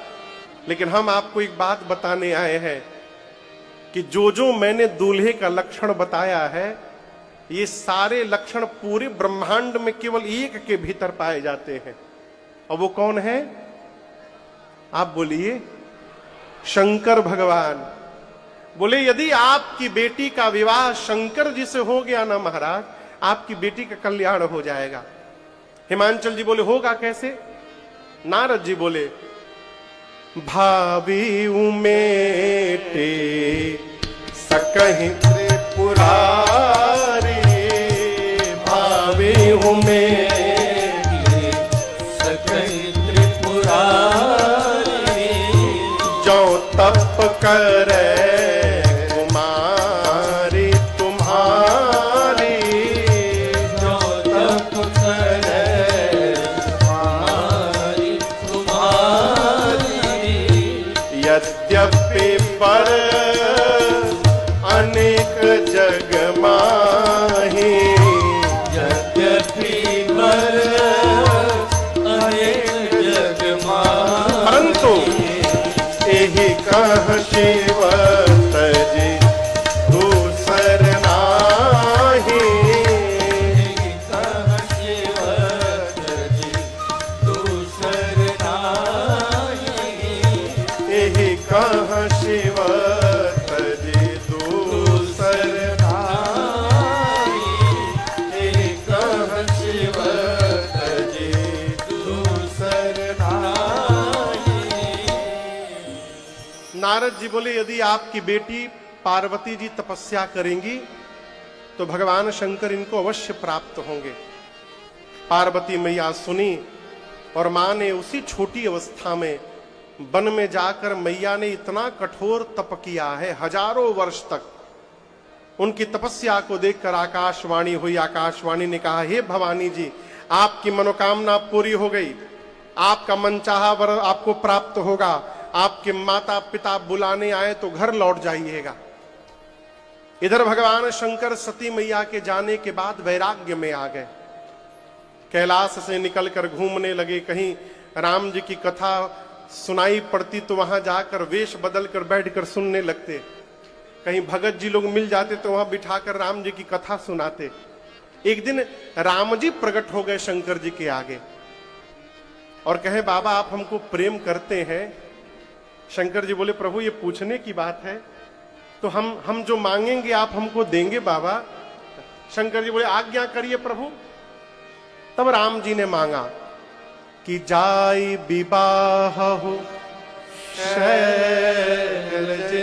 लेकिन हम आपको एक बात बताने आए हैं कि जो मैंने दूल्हे का लक्षण बताया है, ये सारे लक्षण पूरे ब्रह्मांड में केवल एक के भीतर पाए जाते हैं। और वो कौन है? आप बोलिए, शंकर भगवान। बोले यदि आपकी बेटी का विवाह शंकर जी से हो गया ना महाराज, आपकी बेटी का कल्याण हो जाएगा। हिमांचल जी बोले होगा कैसे? नारद जी बोले भावी उमेटे सकहि त्रिपुरारी, भावी उमेटे सकहि त्रिपुरारी, जो तप करे कुमारी तुम्हारी, जो तप करे कुमारी तुम्हारी, यद्यपि पर अनेक जग माही, यद्यपि पर अनेक जग माही, परंतु यही कह शिव तजी दूसर नाही, कह शिव तजी दूसर नाही, यही कह शिव तजी दूसर नाही, कह शिव तजी दूसर नाही। नारद जी बोले यदि आपकी बेटी पार्वती जी तपस्या करेंगी तो भगवान शंकर इनको अवश्य प्राप्त होंगे। पार्वती मैया सुनी, और मां ने उसी छोटी अवस्था में वन में जाकर मैया ने इतना कठोर तप किया है, हजारों वर्ष तक। उनकी तपस्या को देखकर आकाशवाणी हुई। आकाशवाणी ने कहा हे भवानी जी, आपकी मनोकामना पूरी हो गई, आपका मनचाहा वर आपको प्राप्त होगा। आपके माता पिता बुलाने आए तो घर लौट जाइएगा। इधर भगवान शंकर सती मैया के जाने के बाद वैराग्य में आ गए, कैलाश से निकलकर घूमने लगे। कहीं राम जी की कथा सुनाई पड़ती तो वहां जाकर वेश बदलकर बैठकर सुनने लगते। कहीं भगत जी लोग मिल जाते तो वहां बिठाकर राम जी की कथा सुनाते। एक दिन राम जी प्रकट हो गए शंकर जी के आगे और कहे बाबा आप हमको प्रेम करते हैं। शंकर जी बोले प्रभु ये पूछने की बात है, तो हम जो मांगेंगे आप हमको देंगे बाबा। शंकर जी बोले आज्ञा करिए प्रभु। तब राम जी ने मांगा कि जाई विवाह हो शैलज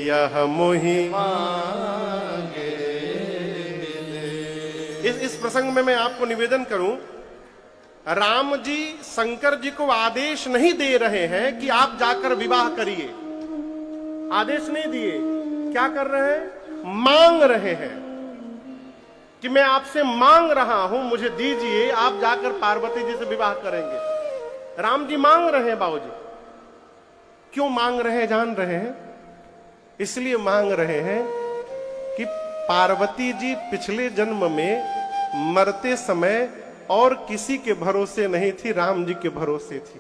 यह मोहि। इस प्रसंग में मैं आपको निवेदन करूं, राम जी शंकर जी को आदेश नहीं दे रहे हैं कि आप जाकर विवाह करिए, आदेश नहीं दिए। क्या कर रहे हैं? मांग रहे हैं कि मैं आपसे मांग रहा हूं, मुझे दीजिए, आप जाकर पार्वती जी से विवाह करेंगे। राम जी मांग रहे हैं बाबूजी। क्यों मांग रहे हैं जान रहे हैं? इसलिए मांग रहे हैं कि पार्वती जी पिछले जन्म में मरते समय और किसी के भरोसे नहीं थी, राम जी के भरोसे थी।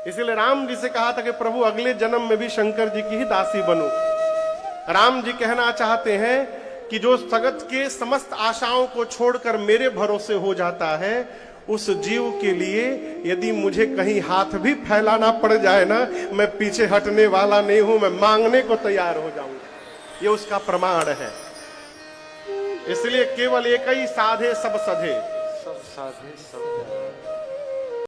इसलिए राम जी से कहा था कि प्रभु अगले जन्म में भी शंकर जी की ही दासी बनूं। राम जी कहना चाहते हैं कि जो जगत के समस्त आशाओं को छोड़कर मेरे भरोसे हो जाता है, उस जीव के लिए यदि मुझे कहीं हाथ भी फैलाना पड़ जाए ना, मैं पीछे हटने वाला नहीं हूं, मैं मांगने को तैयार हो जाऊंगा। ये उसका प्रमाण है। इसलिए केवल एक ही साधे सब सधे, सब साधे सब